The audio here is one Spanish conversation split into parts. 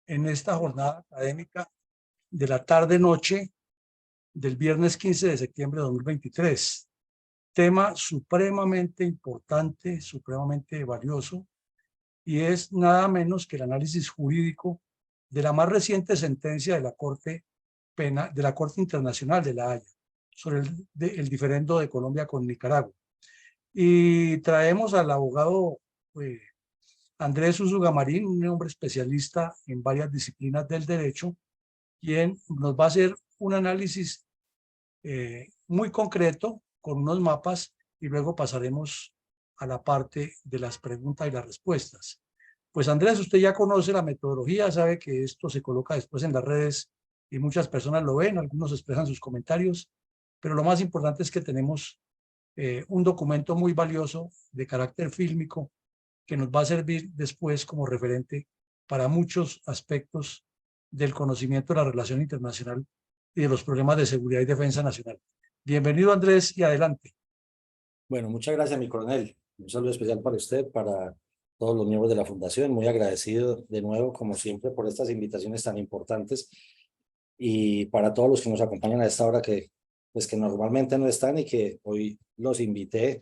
en esta jornada académica de la tarde-noche del viernes 15 de septiembre de 2023. Tema supremamente importante, supremamente valioso, y es nada menos que el análisis jurídico de la más reciente sentencia de la Corte Internacional de La Haya sobre el diferendo de Colombia con Nicaragua. Y traemos al abogado Andrés Usugamarín, un hombre especialista en varias disciplinas del derecho, quien nos va a hacer un análisis muy concreto con unos mapas y luego pasaremos a la parte de las preguntas y las respuestas. Pues Andrés, usted ya conoce la metodología, sabe que esto se coloca después en las redes y muchas personas lo ven, algunos expresan sus comentarios, pero lo más importante es que tenemos un documento muy valioso de carácter fílmico que nos va a servir después como referente para muchos aspectos del conocimiento de la relación internacional y de los problemas de seguridad y defensa nacional. Bienvenido, Andrés, y adelante. Bueno, muchas gracias, mi coronel. Un saludo especial para usted, para todos los miembros de la Fundación. Muy agradecido de nuevo, como siempre, por estas invitaciones tan importantes y para todos los que nos acompañan a esta hora que normalmente no están y que hoy los invité.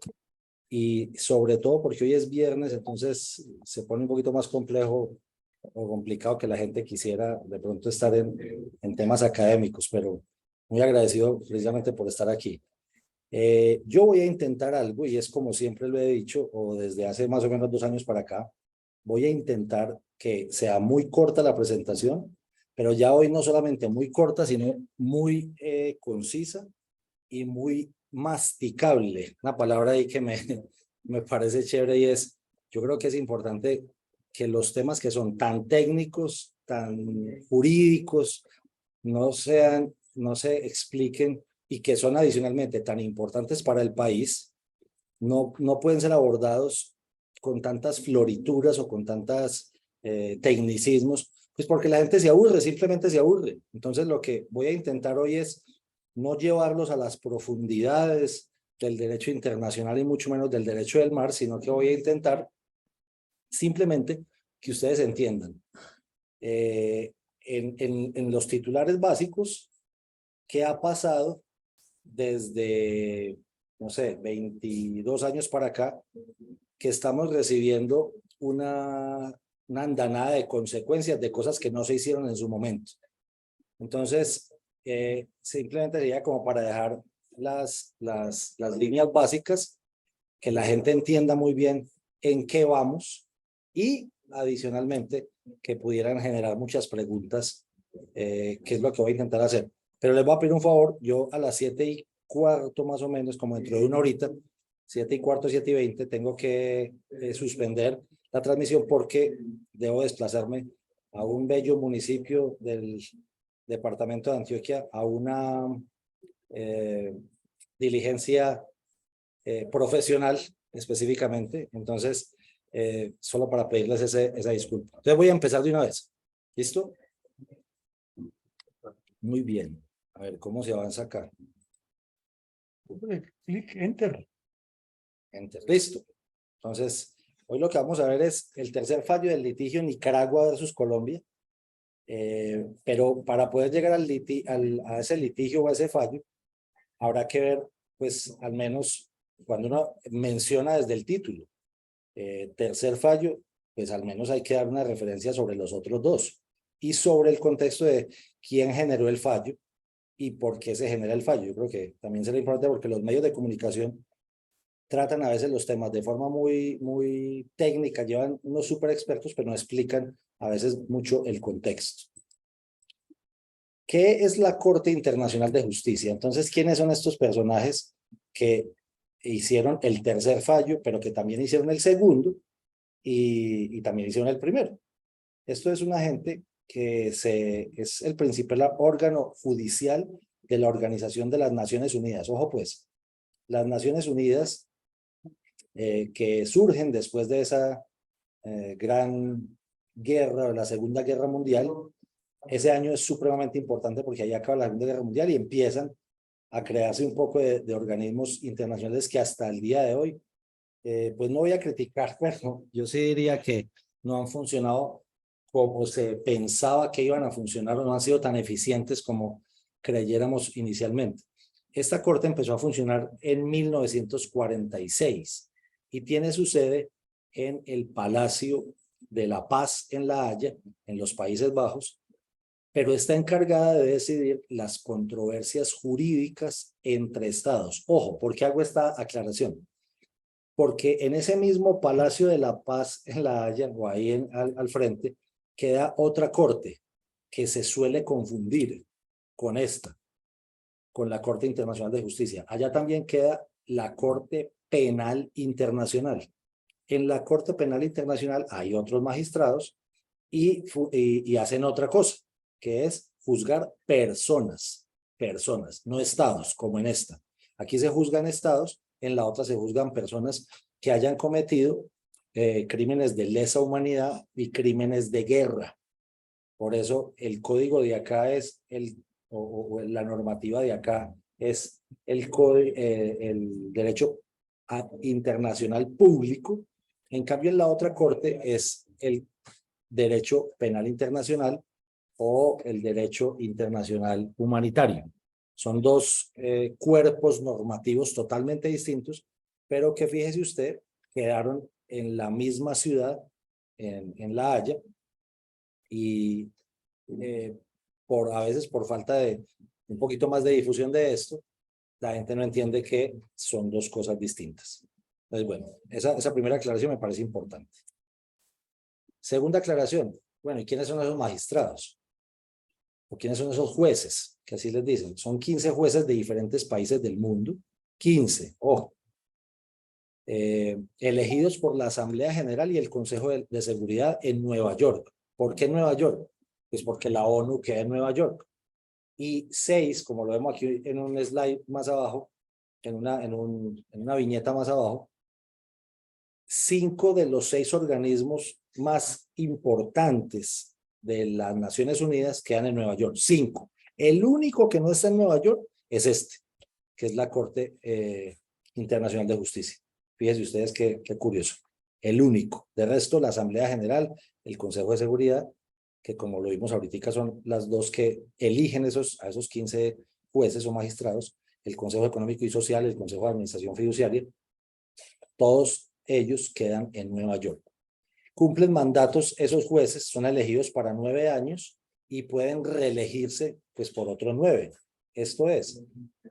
Y sobre todo porque hoy es viernes, entonces se pone un poquito más complejo o complicado que la gente quisiera de pronto estar en temas académicos, pero muy agradecido precisamente por estar aquí. Yo voy a intentar algo, y es como siempre lo he dicho, o desde hace más o menos 2 años para acá, voy a intentar que sea muy corta la presentación, pero ya hoy no solamente muy corta, sino muy concisa y muy masticable. Una palabra ahí que me parece chévere, y es, yo creo que es importante que los temas que son tan técnicos, tan jurídicos, no se expliquen, y que son adicionalmente tan importantes para el país, no pueden ser abordados con tantas florituras o con tantas tecnicismos, pues porque la gente se aburre, simplemente se aburre. Entonces lo que voy a intentar hoy es no llevarlos a las profundidades del derecho internacional y mucho menos del derecho del mar, sino que voy a intentar simplemente que ustedes entiendan en los titulares básicos qué ha pasado desde, no sé, 22 años para acá, que estamos recibiendo una andanada de consecuencias de cosas que no se hicieron en su momento. Entonces, simplemente sería como para dejar las líneas básicas, que la gente entienda muy bien en qué vamos, y adicionalmente que pudieran generar muchas preguntas, que es lo que voy a intentar hacer. Pero les voy a pedir un favor, yo a las 7:15 más o menos, como dentro de una horita, 7:15, 7:20, tengo que suspender la transmisión porque debo desplazarme a un bello municipio del departamento de Antioquia a una diligencia profesional específicamente. Entonces, solo para pedirles esa disculpa. Entonces voy a empezar de una vez. ¿Listo? Muy bien. A ver, ¿cómo se avanza acá? Clic, enter. Enter. Listo. Entonces, hoy lo que vamos a ver es el tercer fallo del litigio Nicaragua versus Colombia. Pero para poder llegar a ese litigio o a ese fallo, habrá que ver, pues, al menos cuando uno menciona desde el título tercer fallo, pues al menos hay que dar una referencia sobre los otros dos y sobre el contexto de quién generó el fallo y por qué se genera el fallo. Yo creo que también será importante porque los medios de comunicación tratan a veces los temas de forma muy técnica, llevan unos súper expertos, pero no explican a veces mucho el contexto. ¿Qué es la Corte Internacional de Justicia? Entonces, ¿quiénes son estos personajes que hicieron el tercer fallo, pero que también hicieron el segundo y también hicieron el primero? Esto es una gente que es el principal órgano judicial de la Organización de las Naciones Unidas. Ojo pues, las Naciones Unidas que surgen después de esa gran guerra, la Segunda Guerra Mundial. Ese año es supremamente importante porque ahí acaba la Segunda Guerra Mundial y empiezan a crearse un poco de organismos internacionales que hasta el día de hoy, pues no voy a criticar, pero yo sí diría que no han funcionado como se pensaba que iban a funcionar o no han sido tan eficientes como creyéramos inicialmente. Esta corte empezó a funcionar en 1946 y tiene su sede en el Palacio de la Paz en La Haya, en los Países Bajos, pero está encargada de decidir las controversias jurídicas entre estados. Ojo, ¿por qué hago esta aclaración? Porque en ese mismo Palacio de la Paz en La Haya, o ahí al frente, queda otra corte que se suele confundir con esta, con la Corte Internacional de Justicia. Allá también queda la Corte Penal Internacional. En la Corte Penal Internacional hay otros magistrados y hacen otra cosa, que es juzgar personas, no estados, como en esta. Aquí se juzgan estados, en la otra se juzgan personas que hayan cometido crímenes de lesa humanidad y crímenes de guerra. Por eso el código de acá es, la normativa de acá es el derecho internacional público. En cambio, en la otra corte es el derecho penal internacional o el derecho internacional humanitario. Son dos cuerpos normativos totalmente distintos, pero que fíjese usted, quedaron en la misma ciudad, en La Haya, y a veces por falta de un poquito más de difusión de esto, la gente no entiende que son dos cosas distintas. Entonces, bueno, esa primera aclaración me parece importante. Segunda aclaración, bueno, ¿y quiénes son esos magistrados? ¿O quiénes son esos jueces? Que así les dicen. Son 15 jueces de diferentes países del mundo. 15, ojo. Elegidos por la Asamblea General y el Consejo de Seguridad en Nueva York. ¿Por qué Nueva York? Pues porque la ONU queda en Nueva York. Y 6, como lo vemos aquí en un slide más abajo, en una viñeta más abajo, 5 de los 6 organismos más importantes de las Naciones Unidas quedan en Nueva York. 5. El único que no está en Nueva York es este, que es la Corte Internacional de Justicia. Fíjense ustedes qué curioso. El único. De resto, la Asamblea General, el Consejo de Seguridad, que como lo vimos ahorita son las dos que eligen a esos 15 jueces o magistrados, el Consejo Económico y Social, el Consejo de Administración Fiduciaria, todos ellos quedan en Nueva York. Cumplen mandatos, esos jueces son elegidos para 9 años y pueden reelegirse pues por otros 9. Esto es,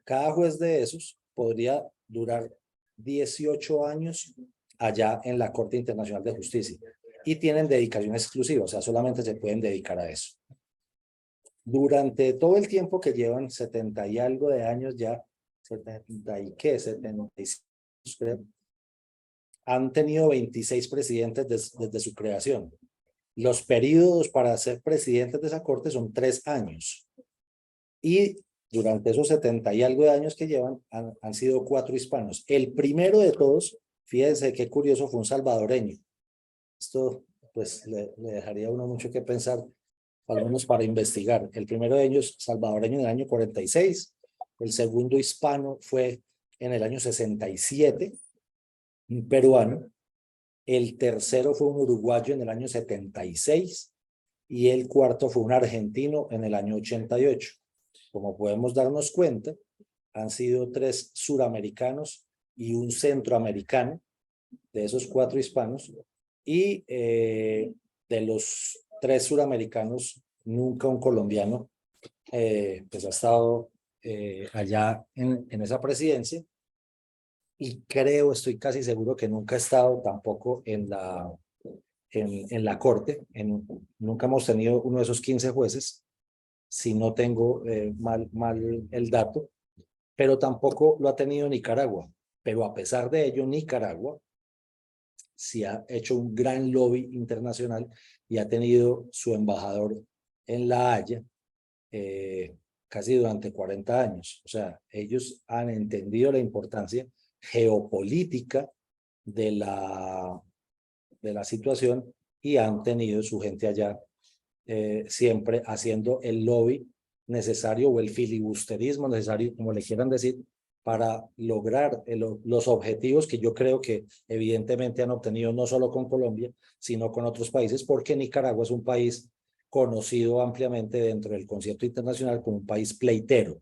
cada juez de esos podría durar 18 años allá en la Corte Internacional de Justicia y tienen dedicación exclusiva, o sea, solamente se pueden dedicar a eso. Durante todo el tiempo que llevan, 70 y algo de años ya, 76 creo, han tenido 26 presidentes desde su creación. Los periodos para ser presidentes de esa corte son 3 años. Y durante esos 70 y algo de años que llevan, han sido 4 hispanos. El primero de todos, fíjense qué curioso, fue un salvadoreño. Esto pues le dejaría a uno mucho que pensar, al menos para investigar. El primero de ellos, salvadoreño, en el año 46. El segundo hispano fue en el año 67, un peruano. El tercero fue un uruguayo en el año 76 y el cuarto fue un argentino en el año 88. Como podemos darnos cuenta, han sido 3 suramericanos y un centroamericano de esos 4 hispanos, y de los 3 suramericanos, nunca un colombiano pues ha estado allá en esa presidencia, y estoy casi seguro que nunca ha estado tampoco en la corte. Nunca hemos tenido uno de esos 15 jueces, si no tengo mal el dato, pero tampoco lo ha tenido Nicaragua. Pero a pesar de ello, Nicaragua sí ha hecho un gran lobby internacional y ha tenido su embajador en La Haya casi durante 40 años. O sea, ellos han entendido la importancia geopolítica de la situación y han tenido su gente allá siempre haciendo el lobby necesario o el filibusterismo necesario, como le quieran decir, para lograr los objetivos que yo creo que evidentemente han obtenido no solo con Colombia, sino con otros países, porque Nicaragua es un país conocido ampliamente dentro del concierto internacional como un país pleitero.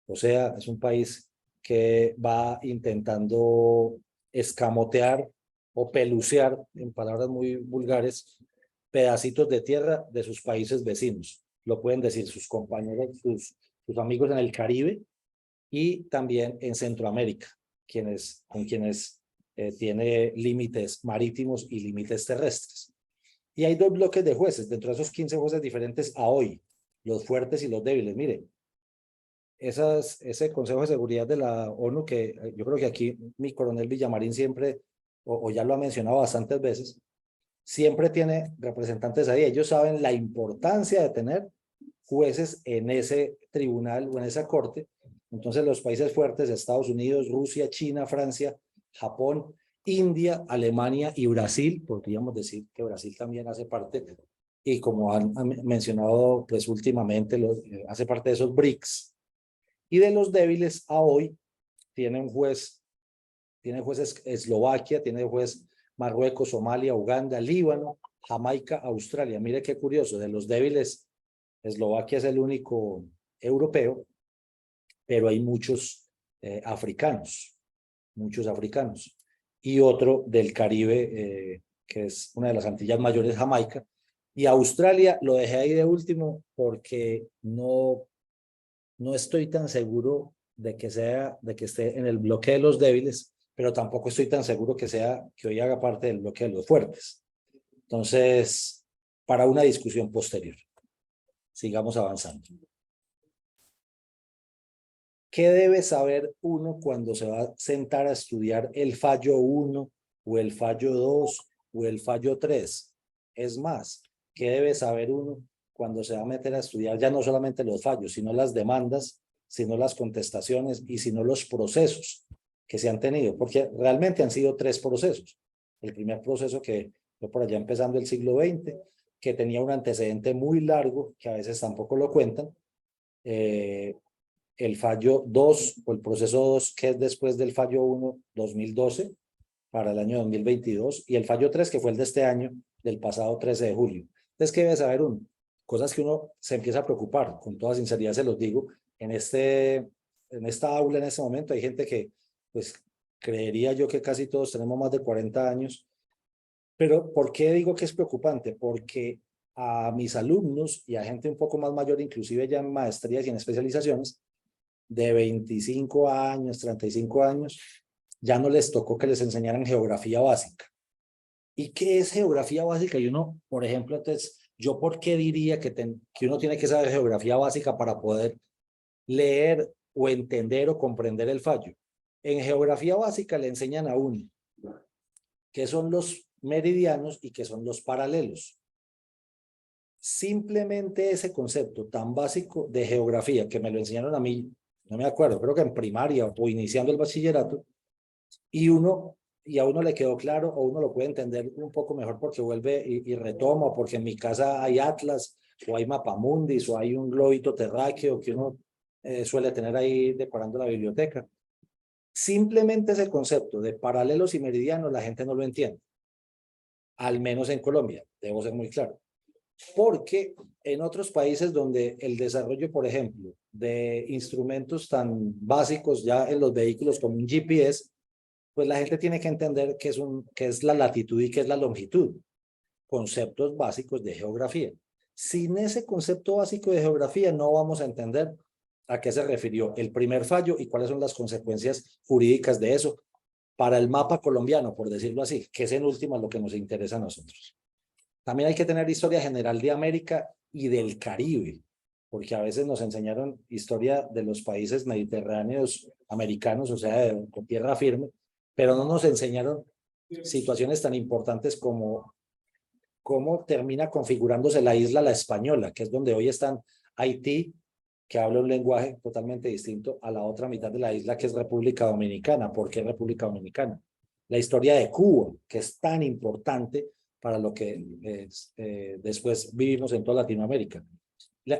O sea, es un país que va intentando escamotear o pelucear, en palabras muy vulgares, pedacitos de tierra de sus países vecinos. Lo pueden decir sus compañeros, sus amigos en el Caribe y también en Centroamérica, con quienes tiene límites marítimos y límites terrestres. Y hay dos bloques de jueces, dentro de esos 15 jueces diferentes a hoy, los fuertes y los débiles. Mire, ese Consejo de Seguridad de la ONU, que yo creo que aquí mi coronel Villamarín siempre, o ya lo ha mencionado bastantes veces, siempre tiene representantes ahí. Ellos saben la importancia de tener jueces en ese tribunal o en esa corte. Entonces los países fuertes, Estados Unidos, Rusia, China, Francia, Japón, India, Alemania y Brasil, podríamos decir que Brasil también hace parte, y como han mencionado pues últimamente, hace parte de esos BRICS. Y de los débiles a hoy tiene un juez, tiene jueces Eslovaquia, tiene juez Marruecos, Somalia, Uganda, Líbano, Jamaica, Australia. Mire qué curioso, de los débiles, Eslovaquia es el único europeo, pero hay muchos africanos. Y otro del Caribe, que es una de las Antillas Mayores, Jamaica. Y Australia lo dejé ahí de último porque no estoy tan seguro de que esté en el bloque de los débiles, pero tampoco estoy tan seguro que hoy haga parte del bloque de los fuertes. Entonces, para una discusión posterior, sigamos avanzando. ¿Qué debe saber uno cuando se va a sentar a estudiar el fallo 1 o el fallo 2 o el fallo 3? Es más, ¿qué debe saber uno cuando se va a meter a estudiar ya no solamente los fallos, sino las demandas, sino las contestaciones y sino los procesos que se han tenido? Porque realmente han sido 3 procesos. El primer proceso que fue por allá empezando el siglo XX, que tenía un antecedente muy largo, que a veces tampoco lo cuentan, el fallo 2 o el proceso 2, que es después del fallo 1, 2012, para el año 2022, y el fallo 3, que fue el de este año, del pasado 13 de julio. Entonces, ¿qué debe saber uno? Cosas que uno se empieza a preocupar, con toda sinceridad se los digo, en esta aula en este momento hay gente que, pues, creería yo que casi todos tenemos más de 40 años, pero ¿por qué digo que es preocupante? Porque a mis alumnos y a gente un poco más mayor, inclusive ya en maestrías y en especializaciones, de 25 años, 35 años, ya no les tocó que les enseñaran geografía básica. ¿Y qué es geografía básica? Y uno, por ejemplo, entonces, ¿yo por qué diría que uno tiene que saber geografía básica para poder leer o entender o comprender el fallo? En geografía básica le enseñan a uno qué son los meridianos y qué son los paralelos. Simplemente ese concepto tan básico de geografía que me lo enseñaron a mí, no me acuerdo, creo que en primaria o iniciando el bachillerato, y a uno le quedó claro o uno lo puede entender un poco mejor porque vuelve y retoma, porque en mi casa hay atlas o hay mapamundis o hay un globito terráqueo que uno suele tener ahí decorando la biblioteca. Simplemente ese concepto de paralelos y meridianos la gente no lo entiende, al menos en Colombia, debo ser muy claro. Porque en otros países donde el desarrollo, por ejemplo, de instrumentos tan básicos ya en los vehículos como un GPS, pues la gente tiene que entender qué es la latitud y qué es la longitud. Conceptos básicos de geografía. Sin ese concepto básico de geografía no vamos a entender a qué se refirió el primer fallo y cuáles son las consecuencias jurídicas de eso para el mapa colombiano, por decirlo así, que es en última lo que nos interesa a nosotros. También hay que tener historia general de América y del Caribe, porque a veces nos enseñaron historia de los países mediterráneos americanos, o sea, con tierra firme, pero no nos enseñaron situaciones tan importantes como cómo termina configurándose la isla La Española, que es donde hoy están Haití, que habla un lenguaje totalmente distinto a la otra mitad de la isla, que es República Dominicana. ¿Por qué República Dominicana? La historia de Cuba, que es tan importante para lo que después vivimos en toda Latinoamérica.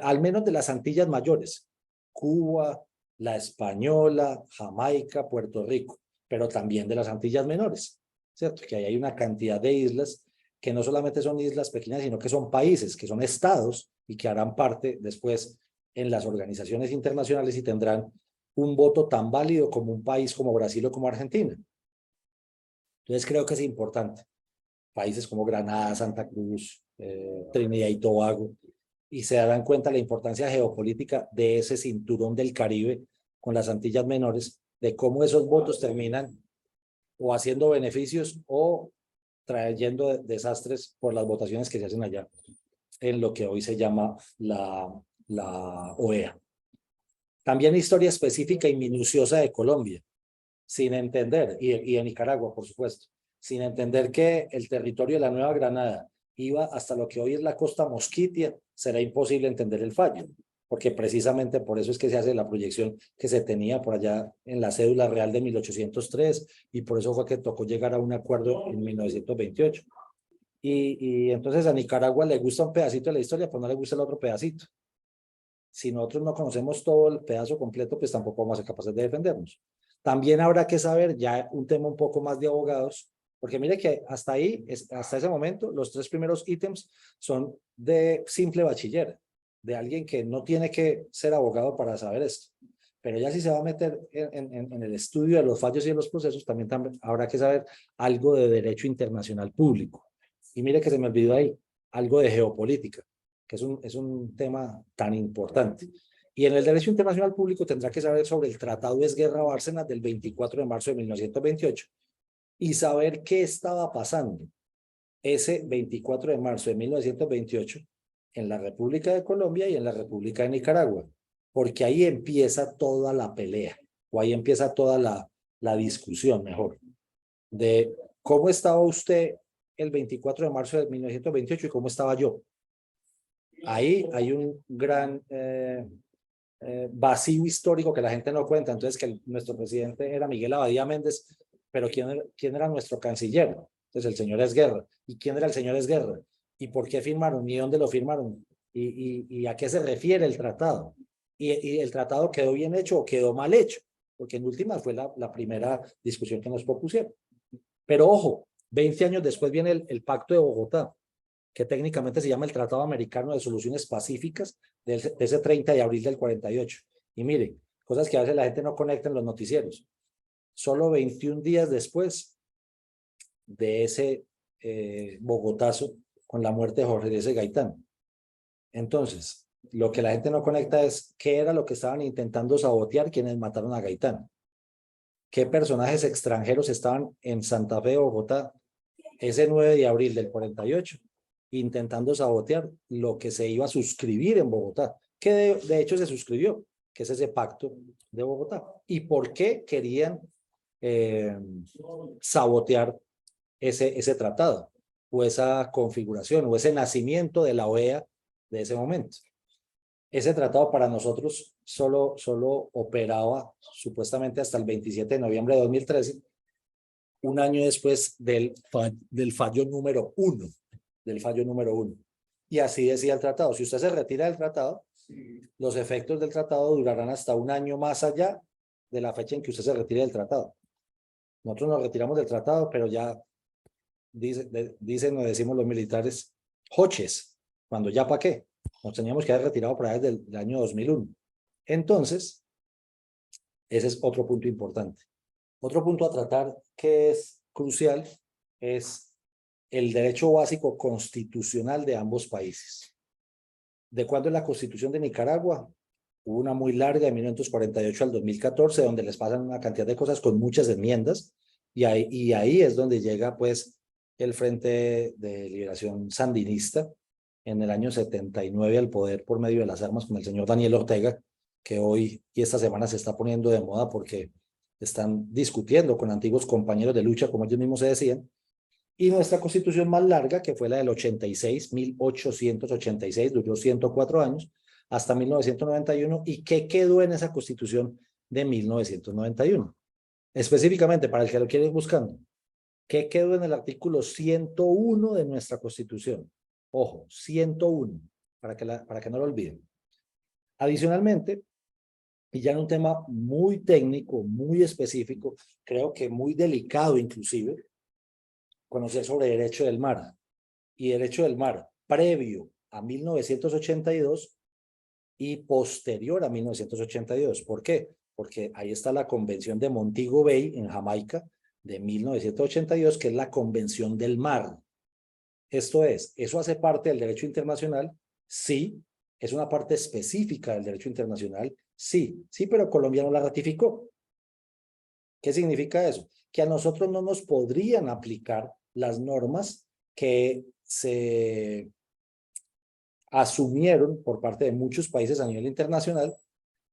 Al menos de las Antillas Mayores, Cuba, la Española, Jamaica, Puerto Rico, pero también de las Antillas Menores, ¿cierto? Que ahí hay una cantidad de islas que no solamente son islas pequeñas, sino que son países, que son estados y que harán parte después en las organizaciones internacionales y tendrán un voto tan válido como un país como Brasil o como Argentina. Entonces creo que es importante. Países como Granada, Santa Cruz, Trinidad y Tobago, y se darán cuenta de la importancia geopolítica de ese cinturón del Caribe con las Antillas Menores, de cómo esos votos terminan o haciendo beneficios o trayendo desastres por las votaciones que se hacen allá en lo que hoy se llama la OEA. También historia específica y minuciosa de Colombia, sin entender, y de Nicaragua, por supuesto, sin entender que el territorio de la Nueva Granada iba hasta lo que hoy es la costa Mosquitia, será imposible entender el fallo, porque precisamente por eso es que se hace la proyección que se tenía por allá en la cédula real de 1803, y por eso fue que tocó llegar a un acuerdo en 1928. Y entonces a Nicaragua le gusta un pedacito de la historia, pues no le gusta el otro pedacito. Si nosotros no conocemos todo el pedazo completo, pues tampoco vamos a ser capaces de defendernos. También habrá que saber ya un tema un poco más de abogados, porque mire que hasta ahí, hasta ese momento, los 3 primeros ítems son de simple bachiller, de alguien que no tiene que ser abogado para saber esto. Pero ya si se va a meter en el estudio de los fallos y de los procesos, también habrá que saber algo de derecho internacional público. Y mire que se me olvidó ahí, algo de geopolítica, que es un tema tan importante. Y en el derecho internacional público tendrá que saber sobre el Tratado de Esguerra-Bárcenas del 24 de marzo de 1928 y saber qué estaba pasando ese 24 de marzo de 1928 en la República de Colombia y en la República de Nicaragua, porque ahí empieza toda la pelea, o ahí empieza toda la discusión, mejor, de cómo estaba usted el 24 de marzo de 1928 y cómo estaba yo. Ahí hay un gran vacío histórico que la gente no cuenta. Entonces, que nuestro presidente era Miguel Abadía Méndez, pero ¿quién era nuestro canciller? Entonces, el señor Esguerra. ¿Y quién era el señor Esguerra? ¿Y por qué firmaron? ¿Y dónde lo firmaron? ¿Y a qué se refiere el tratado? ¿Y el tratado quedó bien hecho o quedó mal hecho? Porque en última fue la primera discusión que nos propusieron. Pero ojo, 20 años después viene el Pacto de Bogotá, que técnicamente se llama el Tratado Americano de Soluciones Pacíficas de ese 30 de abril del 48. Y mire, cosas que a veces la gente no conecta en los noticieros. Solo 21 días después de ese Bogotazo con la muerte de Jorge Eliezer Gaitán. Entonces, lo que la gente no conecta es qué era lo que estaban intentando sabotear quienes mataron a Gaitán. ¿Qué personajes extranjeros estaban en Santa Fe, Bogotá, ese 9 de abril del 48? Intentando sabotear lo que se iba a suscribir en Bogotá, que de hecho se suscribió, que es ese pacto de Bogotá. ¿Y por qué querían sabotear ese tratado o esa configuración o ese nacimiento de la OEA de ese momento? Ese tratado para nosotros solo operaba supuestamente hasta el 27 de noviembre de 2013, un año después del fallo número 1. Del fallo número 1. Y así decía el tratado. Si usted se retira del tratado, los efectos del tratado durarán hasta un año más allá de la fecha en que usted se retire del tratado. Nosotros nos retiramos del tratado, pero ya dicen o decimos los militares, hoches, cuando ya para qué. Nos teníamos que haber retirado por ahí desde el año 2001. Entonces, ese es otro punto importante. Otro punto a tratar que es crucial es el derecho básico constitucional de ambos países. ¿De cuándo es la Constitución de Nicaragua? Hubo una muy larga, de 1948 al 2014, donde les pasan una cantidad de cosas con muchas enmiendas, y ahí es donde llega pues el Frente de Liberación Sandinista en el año 79 al poder por medio de las armas con el señor Daniel Ortega, que hoy y esta semana se está poniendo de moda porque están discutiendo con antiguos compañeros de lucha, como ellos mismos se decían, y nuestra constitución más larga, que fue la del 86, 1886, duró 104 años, hasta 1991. ¿Y qué quedó en esa constitución de 1991? Específicamente, para el que lo quiere ir buscando, ¿qué quedó en el artículo 101 de nuestra constitución? Ojo, 101, para que no lo olviden. Adicionalmente, Y ya en un tema muy técnico, muy específico, creo que muy delicado inclusive, conocer sobre derecho del mar. Y derecho del mar previo a 1982 y posterior a 1982. ¿Por qué? Porque ahí está la Convención de Montego Bay en Jamaica de 1982, que es la Convención del Mar. Esto es, ¿eso hace parte del derecho internacional? Sí. ¿Es una parte específica del derecho internacional? Sí, sí, pero Colombia no la ratificó. ¿Qué significa eso? Que a nosotros no nos podrían aplicar las normas que se asumieron por parte de muchos países a nivel internacional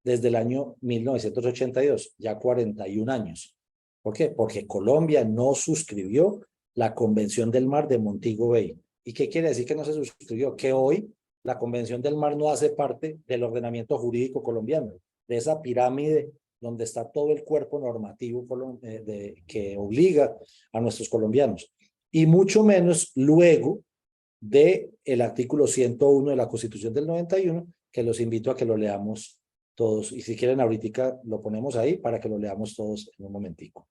desde el año 1982, ya 41 años. ¿Por qué? Porque Colombia no suscribió la Convención del Mar de Montego Bay. ¿Y qué quiere decir que no se suscribió? Que hoy la Convención del Mar no hace parte del ordenamiento jurídico colombiano, de esa pirámide donde está todo el cuerpo normativo que obliga a nuestros colombianos. Y mucho menos luego del artículo 101 de la Constitución del 91, que los invito a que lo leamos todos. Y si quieren ahorita lo ponemos ahí para que lo leamos todos en un momentico.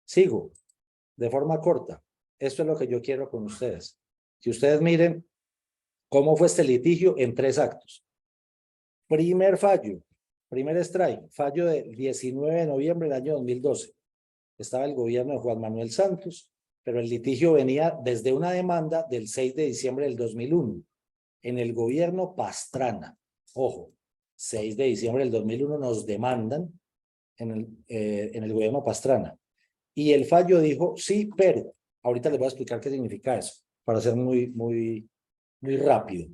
Sigo, de forma corta. Esto es lo que yo quiero con ustedes. Si ustedes miren cómo fue este litigio en 3 actos. Primer fallo, primer strike, fallo del 19 de noviembre del año 2012. Estaba el gobierno de Juan Manuel Santos, pero el litigio venía desde una demanda del 6 de diciembre del 2001 en el gobierno Pastrana. Ojo, 6 de diciembre del 2001 nos demandan en el gobierno Pastrana. Y el fallo dijo, sí, pero. Ahorita les voy a explicar qué significa eso, para ser muy rápido.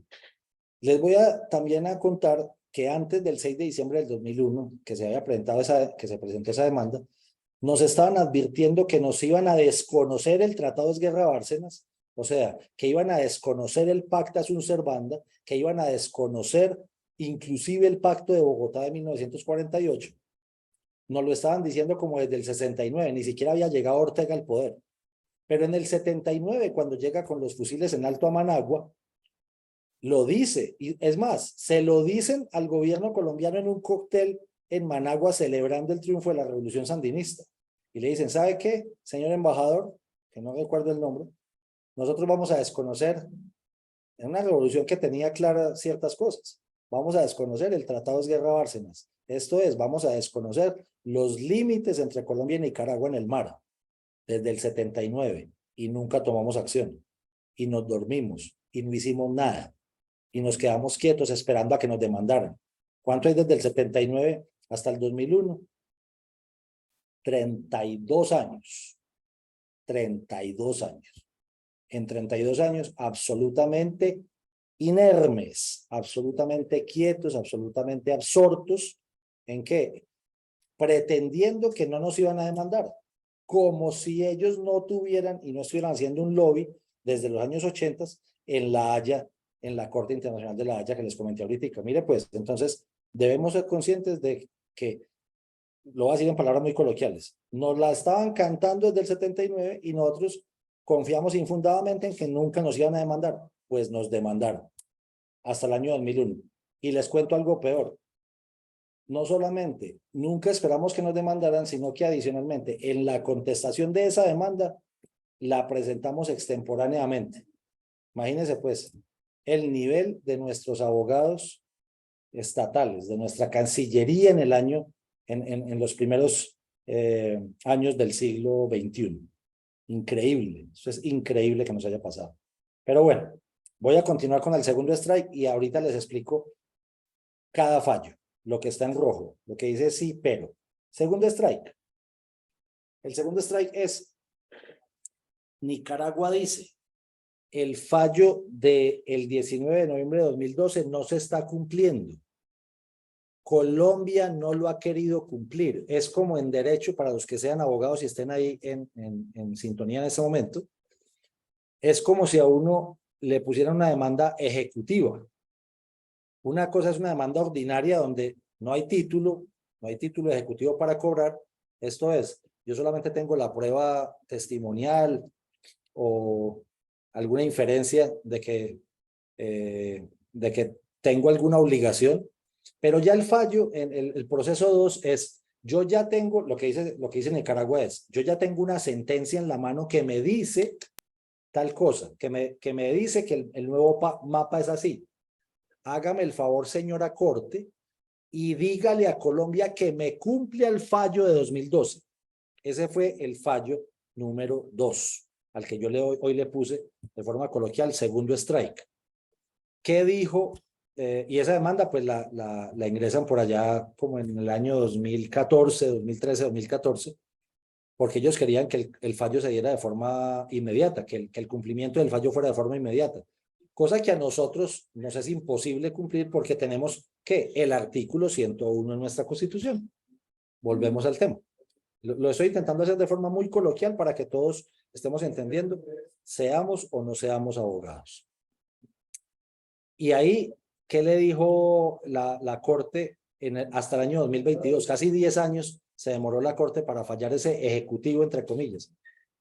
Les voy también a contar que antes del 6 de diciembre del 2001, que se presentó esa demanda, nos estaban advirtiendo que nos iban a desconocer el Tratado de Guerra Bárcenas, o sea, que iban a desconocer el Pacta Sunt Servanda, que iban a desconocer inclusive el Pacto de Bogotá de 1948. Nos lo estaban diciendo como desde el 69, ni siquiera había llegado Ortega al poder. Pero en el 79, cuando llega con los fusiles en alto a Managua, lo dice, y es más, se lo dicen al gobierno colombiano en un cóctel en Managua celebrando el triunfo de la revolución sandinista. Y le dicen, ¿sabe qué, señor embajador? Que no recuerdo el nombre. Nosotros vamos a desconocer, en una revolución que tenía claras ciertas cosas, vamos a desconocer el Tratado de Guerra Bárcenas. Esto es, vamos a desconocer los límites entre Colombia y Nicaragua en el mar, desde el 79, y nunca tomamos acción. Y nos dormimos, y no hicimos nada. Y nos quedamos quietos esperando a que nos demandaran. ¿Cuánto hay desde el 79 hasta el 2001? 32 años. 32 años. En 32 años, absolutamente inermes, absolutamente quietos, absolutamente absortos. ¿En qué? Pretendiendo que no nos iban a demandar. Como si ellos no tuvieran y no estuvieran haciendo un lobby desde los años 80 en La Haya, en la Corte Internacional de La Haya que les comenté ahorita. Mire, pues, entonces debemos ser conscientes de que, lo voy a decir en palabras muy coloquiales, nos la estaban cantando desde el 79 y nosotros confiamos infundadamente en que nunca nos iban a demandar. Pues nos demandaron hasta el año 2001. Y les cuento algo peor. No solamente nunca esperamos que nos demandaran, sino que adicionalmente en la contestación de esa demanda la presentamos extemporáneamente. Imagínense pues el nivel de nuestros abogados estatales, de nuestra Cancillería en los primeros años del siglo XXI. Increíble, eso es increíble que nos haya pasado. Pero bueno, voy a continuar con el segundo strike y ahorita les explico cada fallo, lo que está en rojo, lo que dice sí, pero. Segundo strike. El segundo strike es, Nicaragua dice, el fallo del 19 de noviembre de 2012 no se está cumpliendo. Colombia no lo ha querido cumplir. Es como en derecho, para los que sean abogados y estén ahí en sintonía en ese momento, es como si a uno le pusieran una demanda ejecutiva. Una cosa es una demanda ordinaria donde no hay título ejecutivo para cobrar. Esto es, yo solamente tengo la prueba testimonial o alguna inferencia de que tengo alguna obligación, Pero ya el fallo, en el proceso 2 es, yo ya tengo, lo que dice Nicaragua es, yo ya tengo una sentencia en la mano que me dice tal cosa, que me dice que el nuevo mapa es así. Hágame el favor, señora Corte, y dígale a Colombia que me cumple el fallo de 2012. Ese fue el fallo número 2, al que yo hoy le puse de forma coloquial segundo strike. ¿Qué dijo? Y esa demanda pues la ingresan por allá como en el año 2014, 2013, 2014, porque ellos querían que el fallo se diera de forma inmediata, que el cumplimiento del fallo fuera de forma inmediata. Cosa que a nosotros nos es imposible cumplir porque tenemos que el artículo 101 en nuestra Constitución. Volvemos al tema. Lo estoy intentando hacer de forma muy coloquial para que todos estemos entendiendo, seamos o no seamos abogados. Y ahí, ¿qué le dijo la Corte hasta el año 2022? Casi 10 años se demoró la Corte para fallar ese ejecutivo, entre comillas.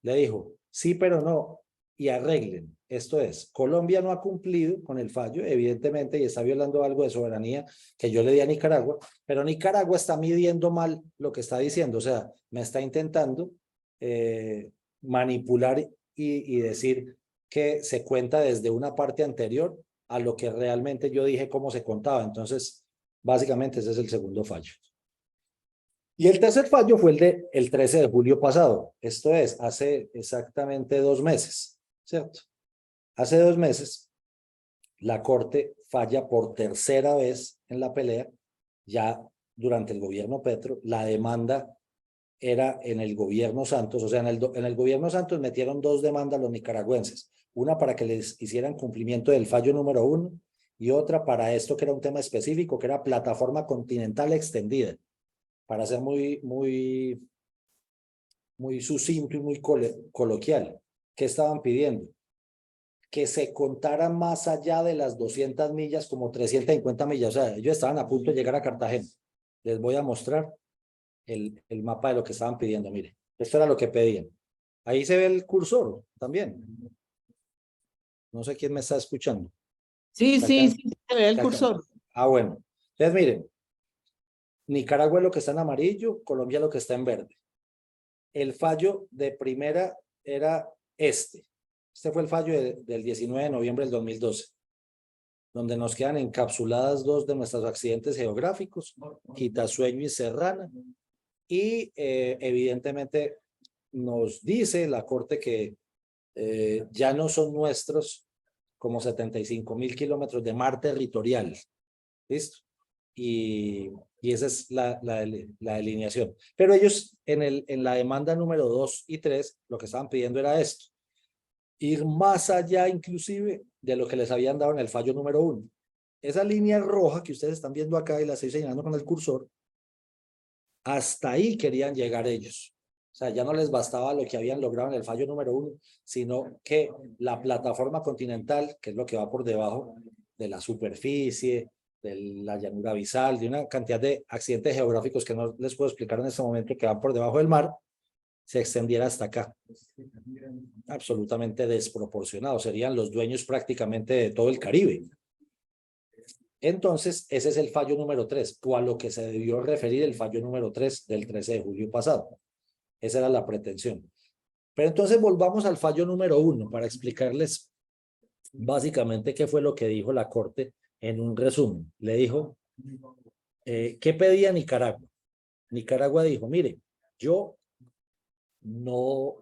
Le dijo, sí, pero no, y arreglen. Esto es, Colombia no ha cumplido con el fallo, evidentemente, y está violando algo de soberanía que yo le di a Nicaragua, pero Nicaragua está midiendo mal lo que está diciendo, o sea, me está intentando manipular y decir que se cuenta desde una parte anterior a lo que realmente yo dije cómo se contaba. Entonces, básicamente ese es el segundo fallo. Y el tercer fallo fue el 13 de julio pasado. Esto es, hace exactamente 2 meses, ¿cierto? Hace 2 meses, la Corte falla por tercera vez en la pelea, ya durante el gobierno Petro. La demanda era en el gobierno Santos, o sea, en el gobierno Santos metieron 2 demandas los nicaragüenses, una para que les hicieran cumplimiento del fallo número 1 y otra para esto que era un tema específico, que era plataforma continental extendida, para ser muy sucinto y muy coloquial. ¿Qué estaban pidiendo? Que se contara más allá de las 200 millas, como 350 millas, o sea, ellos estaban a punto de llegar a Cartagena. Les voy a mostrar el mapa de lo que estaban pidiendo. Mire, esto era lo que pedían. Ahí se ve el cursor también. No sé quién me está escuchando. Sí, sí, sí, se ve el cursor. Ah, bueno. Entonces, miren, Nicaragua es lo que está en amarillo, Colombia es lo que está en verde. El fallo de primera era este. Este fue el fallo del 19 de noviembre del 2012, donde nos quedan encapsuladas 2 de nuestros accidentes geográficos, Quitasueño y Serrana. Y evidentemente nos dice la Corte que ya no son nuestros como 75.000 kilómetros de mar territorial. ¿Listo? Y esa es la delineación. Pero ellos en la demanda número 2 y 3 lo que estaban pidiendo era esto. Ir más allá inclusive de lo que les habían dado en el fallo número 1. Esa línea roja que ustedes están viendo acá y la estoy señalando con el cursor, hasta ahí querían llegar ellos. O sea, ya no les bastaba lo que habían logrado en el fallo número 1, sino que la plataforma continental, que es lo que va por debajo de la superficie, de la llanura abisal, de una cantidad de accidentes geográficos que no les puedo explicar en este momento, que van por debajo del mar, se extendiera hasta acá. Absolutamente desproporcionado. Serían los dueños prácticamente de todo el Caribe. Entonces, ese es el fallo número 3, o a lo que se debió referir el fallo número 3 del 13 de julio pasado. Esa era la pretensión. Pero entonces volvamos al fallo número 1 para explicarles básicamente qué fue lo que dijo la Corte en un resumen. Le dijo, ¿qué pedía Nicaragua? Nicaragua dijo, mire, yo no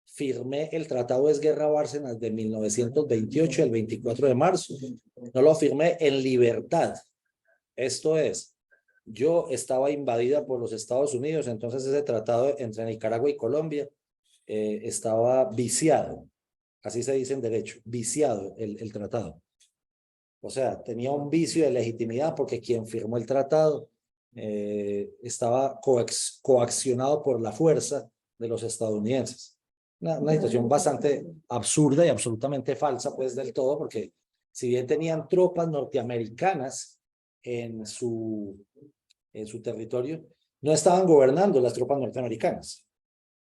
firmé el Tratado de Esguerra-Bárcenas de 1928, el 24 de marzo. No lo firmé en libertad. Esto es, yo estaba invadida por los Estados Unidos, entonces ese tratado entre Nicaragua y Colombia estaba viciado. Así se dice en derecho, viciado el tratado. O sea, tenía un vicio de legitimidad porque quien firmó el tratado estaba coaccionado por la fuerza de los estadounidenses. Una situación bastante absurda y absolutamente falsa, pues del todo, porque si bien tenían tropas norteamericanas en su territorio, no estaban gobernando las tropas norteamericanas.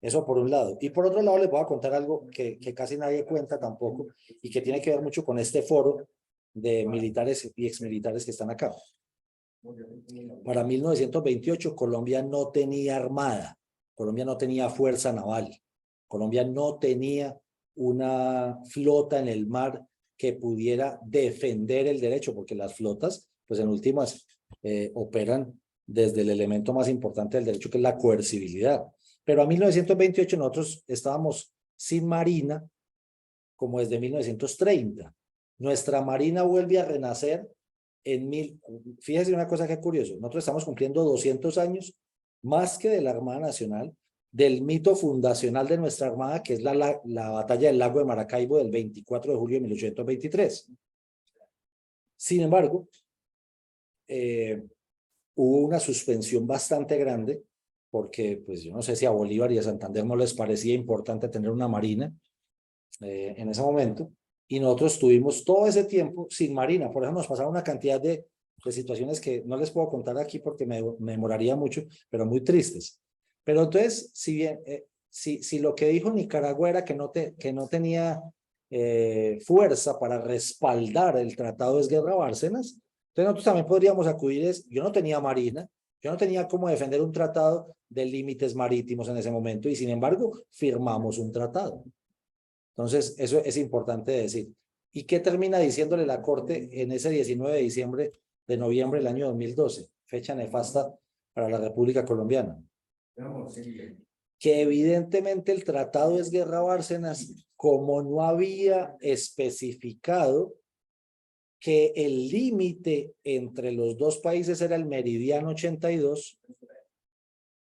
Eso por un lado. Y por otro lado les voy a contar algo que casi nadie cuenta tampoco y que tiene que ver mucho con este foro de militares y exmilitares que están acá. Para 1928, Colombia no tenía armada, Colombia no tenía fuerza naval, Colombia no tenía una flota en el mar que pudiera defender el derecho, porque las flotas, pues en últimas, operan desde el elemento más importante del derecho, que es la coercibilidad. Pero a 1928 nosotros estábamos sin marina como desde 1930. Nuestra marina vuelve a renacer fíjese una cosa que es curioso, nosotros estamos cumpliendo 200 años más que de la Armada Nacional, del mito fundacional de nuestra Armada, que es la batalla del lago de Maracaibo del 24 de julio de 1823. Sin embargo, hubo una suspensión bastante grande, porque pues yo no sé si a Bolívar y a Santander no les parecía importante tener una marina en ese momento, y nosotros tuvimos todo ese tiempo sin marina. Por eso nos pasaron una cantidad de situaciones que no les puedo contar aquí porque me demoraría mucho, pero muy tristes. Pero entonces, si bien, si lo que dijo Nicaragua era que no tenía fuerza para respaldar el Tratado de Esguerra Bárcenas, entonces nosotros también podríamos acudir, yo no tenía marina, yo no tenía cómo defender un tratado de límites marítimos en ese momento, y sin embargo firmamos un tratado. Entonces, eso es importante decir. ¿Y qué termina diciéndole la Corte en ese 19 de noviembre del año 2012? Fecha nefasta para la República Colombiana. Que evidentemente el Tratado de Esguerra Bárcenas, como no había especificado que el límite entre los dos países era el meridiano 82,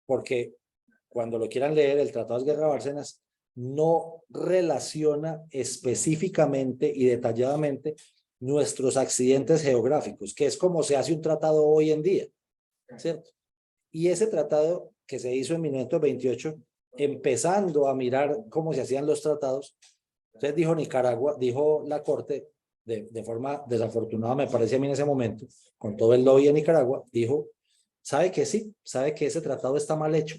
porque cuando lo quieran leer, el Tratado de Esguerra Bárcenas no relaciona específicamente y detalladamente nuestros accidentes geográficos, que es como se hace un tratado hoy en día, ¿cierto? Y ese tratado que se hizo en 1928, empezando a mirar cómo se hacían los tratados, entonces dijo Nicaragua, dijo la Corte, de forma desafortunada me parece a mí en ese momento, con todo el lobby de Nicaragua, dijo, ¿sabe que sí? ¿Sabe que ese tratado está mal hecho?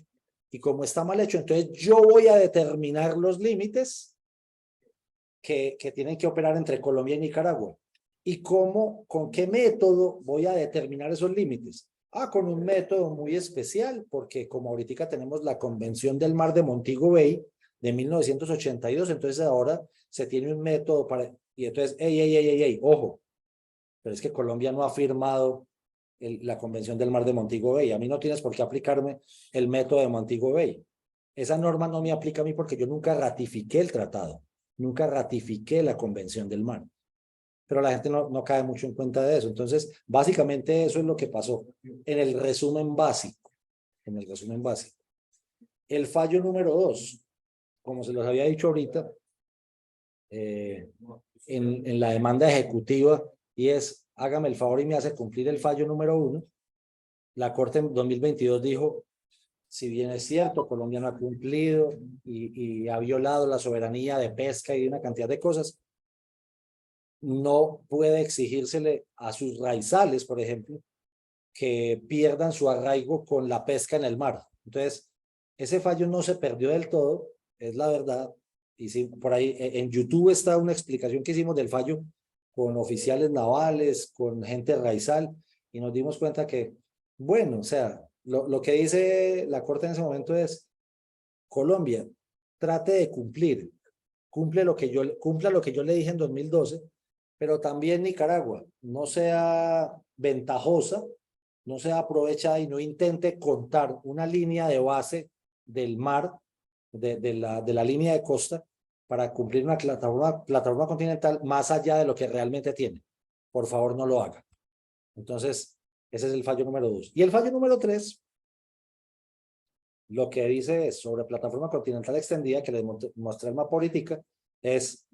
Y como está mal hecho, entonces yo voy a determinar los límites que tienen que operar entre Colombia y Nicaragua. ¿Y con qué método voy a determinar esos límites? Con un método muy especial, porque como ahorita tenemos la Convención del Mar de Montego Bay de 1982, entonces ahora se tiene un método para... Y entonces, ojo, pero es que Colombia no ha firmado la Convención del Mar de Montego Bay. A mí no tienes por qué aplicarme el método de Montego Bay. Esa norma no me aplica a mí porque yo nunca ratifiqué el tratado, nunca ratifiqué la Convención del Mar. Pero la gente no cae mucho en cuenta de eso. Entonces, básicamente eso es lo que pasó en el resumen básico. En el resumen básico. El fallo número 2, como se los había dicho ahorita, en la demanda ejecutiva, y es, hágame el favor y me hace cumplir el fallo número 1. La Corte en 2022 dijo, si bien es cierto, Colombia no ha cumplido y ha violado la soberanía de pesca y de una cantidad de cosas, no puede exigírsele a sus raizales, por ejemplo, que pierdan su arraigo con la pesca en el mar. Entonces, ese fallo no se perdió del todo, es la verdad. Y sí, por ahí en YouTube está una explicación que hicimos del fallo con oficiales navales, con gente raizal, y nos dimos cuenta que, bueno, o sea, lo que dice la Corte en ese momento es, Colombia, trate de cumplir, cumpla lo que yo le dije en 2012, pero también Nicaragua, no sea ventajosa, no se aprovecha y no intente contar una línea de base del mar, de la línea de costa, para cumplir una plataforma continental más allá de lo que realmente tiene. Por favor, no lo haga. Entonces, ese es el fallo número 2. Y el fallo número 3, lo que dice es sobre plataforma continental extendida, que les mostré el mapa política, es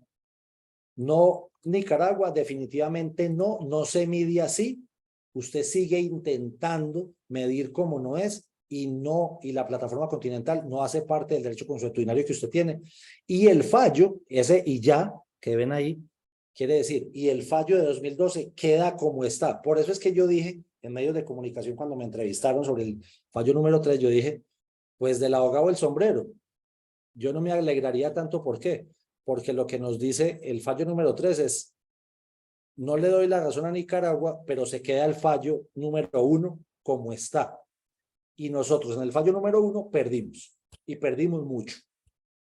no, Nicaragua definitivamente no se mide así. Usted sigue intentando medir como no es y la plataforma continental no hace parte del derecho consuetudinario que usted tiene. Y el fallo, ese y ya, que ven ahí, quiere decir, y el fallo de 2012 queda como está. Por eso es que yo dije en medios de comunicación cuando me entrevistaron sobre el fallo número 3, yo dije, pues del abogado el sombrero. Yo no me alegraría tanto, ¿por qué? Porque lo que nos dice el fallo número 3 es, no le doy la razón a Nicaragua, pero se queda el fallo número 1 como está. Y nosotros en el fallo número 1 perdimos, y perdimos mucho.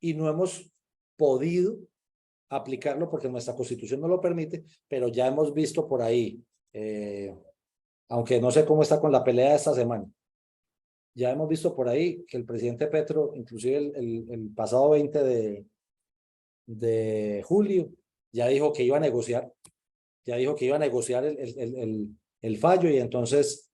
Y no hemos podido aplicarlo porque nuestra constitución no lo permite, pero ya hemos visto por ahí, aunque no sé cómo está con la pelea de esta semana, ya hemos visto por ahí que el presidente Petro, inclusive el pasado 20 de julio, ya dijo que iba a negociar, el fallo, y entonces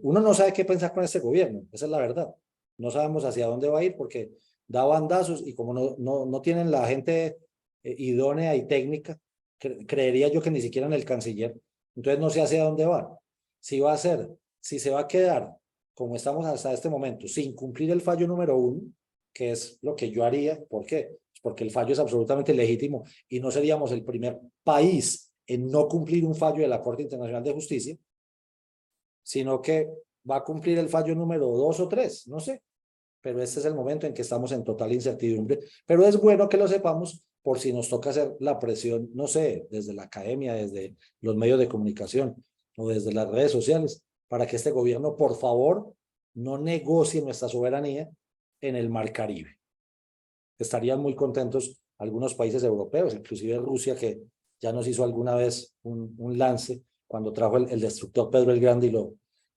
uno no sabe qué pensar con este gobierno, esa es la verdad. No sabemos hacia dónde va a ir porque da bandazos, y como no tienen la gente idónea y técnica, creería yo que ni siquiera en el canciller, entonces no sé hacia dónde va. Si se va a quedar como estamos hasta este momento, sin cumplir el fallo número 1, que es lo que yo haría. ¿Por qué? Porque el fallo es absolutamente legítimo y no seríamos el primer país en no cumplir un fallo de la Corte Internacional de Justicia, sino que va a cumplir el fallo número 2 o 3, no sé, pero este es el momento en que estamos en total incertidumbre, pero es bueno que lo sepamos por si nos toca hacer la presión, no sé, desde la academia, desde los medios de comunicación o desde las redes sociales, para que este gobierno, por favor, no negocie nuestra soberanía en el Mar Caribe. Estarían muy contentos algunos países europeos, inclusive Rusia, que ya nos hizo alguna vez un lance cuando trajo el destructor Pedro el Grande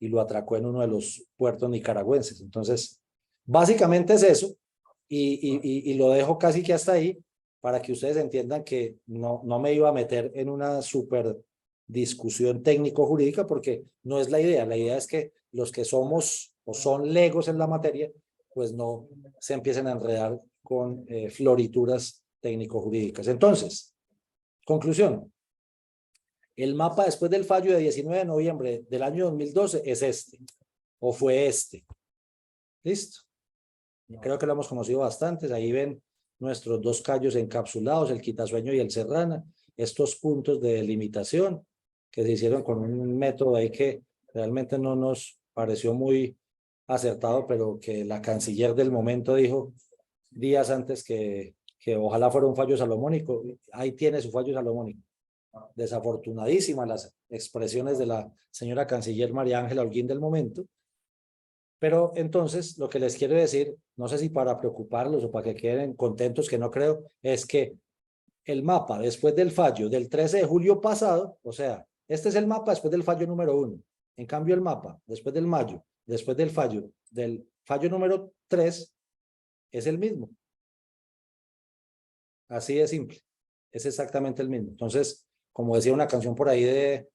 y lo atracó en uno de los puertos nicaragüenses. Entonces, básicamente es eso, y lo dejo casi que hasta ahí para que ustedes entiendan que no me iba a meter en una súper discusión técnico-jurídica porque no es la idea. La idea es que los que somos o son legos en la materia, pues no se empiecen a enredar con florituras técnico-jurídicas. Entonces, conclusión. El mapa después del fallo de 19 de noviembre del año 2012 es este, o fue este. ¿Listo? Creo que lo hemos conocido bastante. Ahí ven nuestros dos cayos encapsulados, el Quitasueño y el Serrana, estos puntos de delimitación que se hicieron con un método ahí que realmente no nos pareció muy acertado, pero que la canciller del momento dijo días antes que ojalá fuera un fallo salomónico. Ahí tiene su fallo salomónico. Desafortunadísimas las expresiones de la señora canciller María Ángela Holguín del momento. Pero entonces lo que les quiero decir, no sé si para preocuparlos o para que queden contentos, que no creo, es que el mapa después del fallo del 13 de julio pasado, o sea, este es el mapa después del fallo número 1. En cambio, el mapa después del fallo número 3, es el mismo. Así de simple. Es exactamente el mismo. Entonces, como decía una canción por ahí de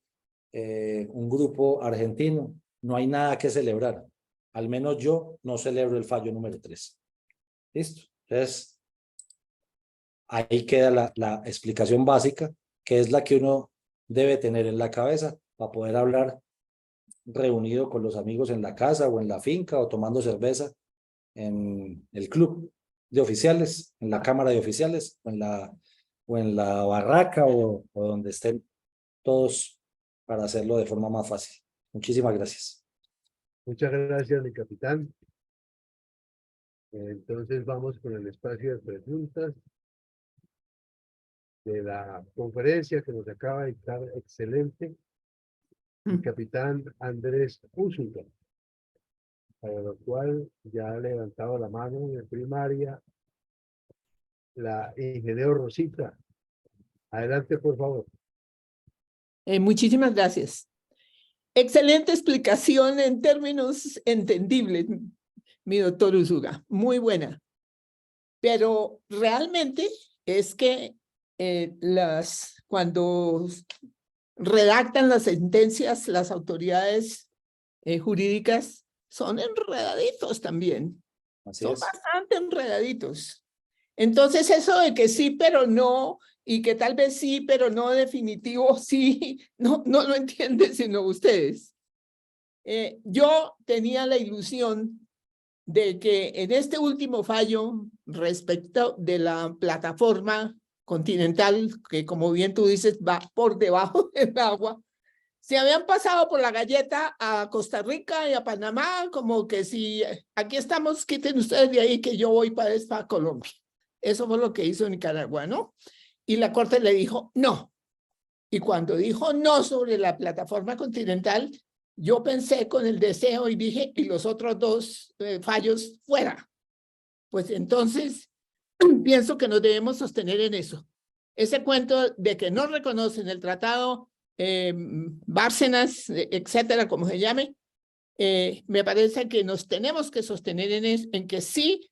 un grupo argentino, no hay nada que celebrar. Al menos yo no celebro el fallo número 3. ¿Listo? Entonces, ahí queda la explicación básica, que es la que uno debe tener en la cabeza para poder hablar reunido con los amigos en la casa o en la finca o tomando cerveza en el club de oficiales, en la cámara de oficiales o en la barraca o donde estén todos para hacerlo de forma más fácil. Muchísimas gracias. Muchas gracias, mi capitán. Entonces vamos con el espacio de preguntas de la conferencia que nos acaba de estar excelente. El capitán Andrés Úsula, para lo cual ya ha levantado la mano en primaria la ingeniero Rosita. Adelante, por favor. Muchísimas gracias. Excelente explicación en términos entendibles, mi doctor Usuga. Muy buena. Pero realmente es que cuando redactan las sentencias, las autoridades jurídicas son enredaditos también. Son bastante enredaditos. Entonces eso de que sí, pero no, y que tal vez sí, pero no definitivo sí, no lo entienden sino ustedes. Yo tenía la ilusión de que en este último fallo respecto de la plataforma continental, que como bien tú dices va por debajo del agua, se habían pasado por la galleta a Costa Rica y a Panamá, como que si aquí estamos, quiten ustedes de ahí que yo voy para Colombia. Eso fue lo que hizo Nicaragua, ¿no? Y la Corte le dijo, no, Y cuando dijo no sobre la plataforma continental, yo pensé con el deseo y dije, y los otros dos fallos fuera. Pues entonces, pienso que nos debemos sostener en eso. Ese cuento de que no reconocen el tratado Bárcenas, etcétera, como se llame, me parece que nos tenemos que sostener en que sí,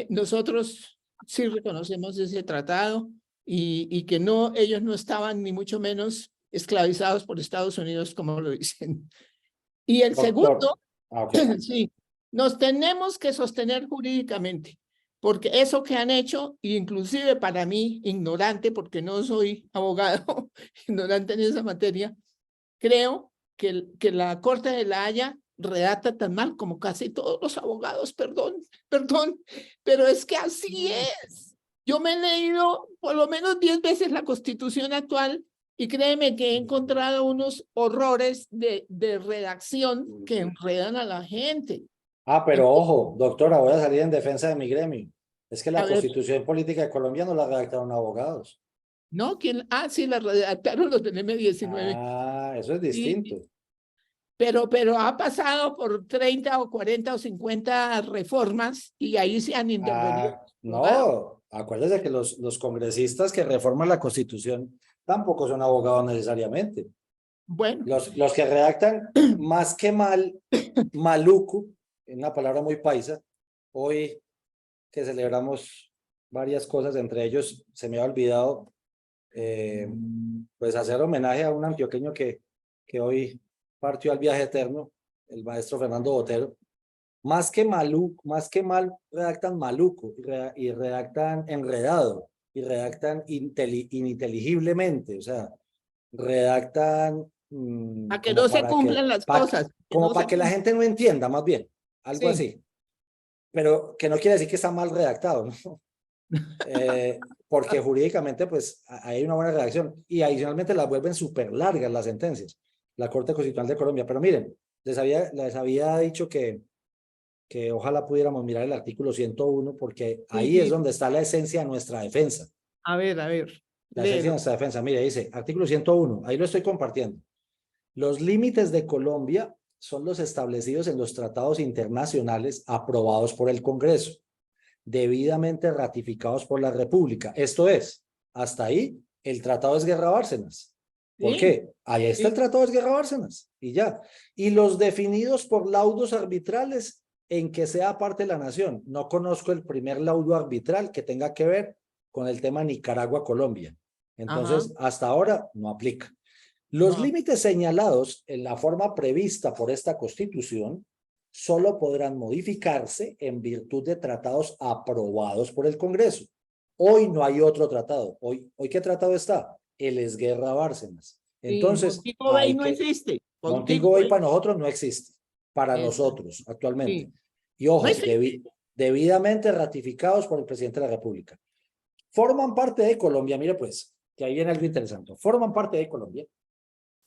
nosotros sí reconocemos ese tratado y que no, ellos no estaban ni mucho menos esclavizados por Estados Unidos, como lo dicen. Y el segundo, sí, nos tenemos que sostener jurídicamente, porque eso que han hecho, inclusive para mí, ignorante, porque no soy abogado, ignorante en esa materia, creo que la Corte de la Haya redacta tan mal como casi todos los abogados, perdón, pero es que así es. Yo me he leído por lo menos 10 veces la Constitución actual y créeme que he encontrado unos horrores de redacción que enredan a la gente. Pero ojo, doctora, voy a salir en defensa de mi gremio. Es que la A ver. Constitución Política de Colombia no la redactaron abogados. ¿No? ¿Quién? Sí, la redactaron los del M19. Eso es distinto. Sí. Pero ha pasado por 30 o 40 o 50 reformas y ahí se han intervenido. No, acuérdese que los congresistas que reforman la Constitución tampoco son abogados necesariamente. Bueno. Los que redactan más que maluco, es una palabra muy paisa, hoy que celebramos varias cosas, entre ellos se me ha olvidado pues hacer homenaje a un antioqueño que hoy partió al viaje eterno, el maestro Fernando Botero. Más que mal redactan maluco y redactan enredado y redactan ininteligiblemente, o sea, redactan a que no se cumplan las cosas. Como para que la gente no entienda, más bien, algo así. Pero que no quiere decir que está mal redactado, ¿no? Porque jurídicamente pues hay una buena redacción y adicionalmente las vuelven súper largas las sentencias, la Corte Constitucional de Colombia. Pero miren, les había dicho que ojalá pudiéramos mirar el artículo 101 porque ahí es donde está la esencia de nuestra defensa. A ver. La esencia de nuestra defensa. Mire, dice, artículo 101, ahí lo estoy compartiendo. Los límites de Colombia son los establecidos en los tratados internacionales aprobados por el Congreso, debidamente ratificados por la República. Esto es, hasta ahí, el Tratado es Guerra Bárcenas. ¿Por qué? Ahí está el Tratado es Guerra Bárcenas, y ya. Y los definidos por laudos arbitrales en que sea parte de la nación. No conozco el primer laudo arbitral que tenga que ver con el tema Nicaragua-Colombia. Entonces, hasta ahora no aplica. Los límites señalados en la forma prevista por esta Constitución solo podrán modificarse en virtud de tratados aprobados por el Congreso. Hoy no hay otro tratado. ¿Hoy qué tratado está? El Esguerra Bárcenas. Entonces, Montego Bay no existe. Montego Bay para nosotros no existe. Para nosotros, actualmente. Sí. Y ojo, debidamente ratificados por el presidente de la República. Forman parte de Colombia, mire pues, que ahí viene algo interesante. Forman parte de Colombia,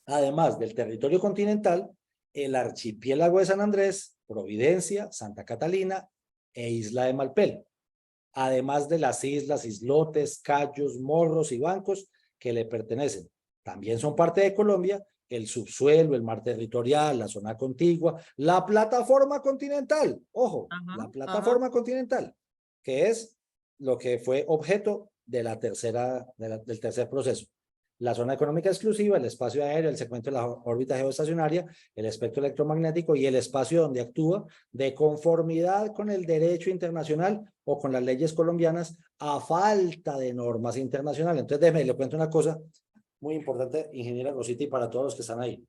además del territorio continental, el archipiélago de San Andrés, Providencia, Santa Catalina e Isla de Malpelo, además de las islas, islotes, cayos, morros y bancos que le pertenecen. También son parte de Colombia el subsuelo, el mar territorial, la zona contigua, la plataforma continental, ojo, la plataforma continental, que es lo que fue objeto de del tercer proceso. La zona económica exclusiva, el espacio aéreo, el segmento de la órbita geoestacionaria, el espectro electromagnético y el espacio donde actúa de conformidad con el derecho internacional o con las leyes colombianas a falta de normas internacionales. Entonces, déjeme, le cuento una cosa muy importante, ingeniera Rosita, y para todos los que están ahí.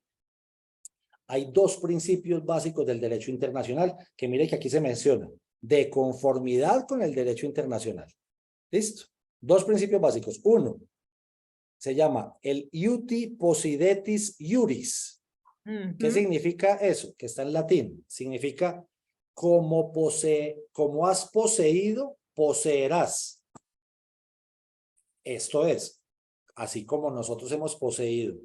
Hay dos principios básicos del derecho internacional que mire que aquí se menciona, de conformidad con el derecho internacional. ¿Listo? Dos principios básicos. Uno, se llama el iuti possidetis iuris. ¿Qué significa eso? Que está en latín. Significa como has poseído, poseerás. Esto es, así como nosotros hemos poseído,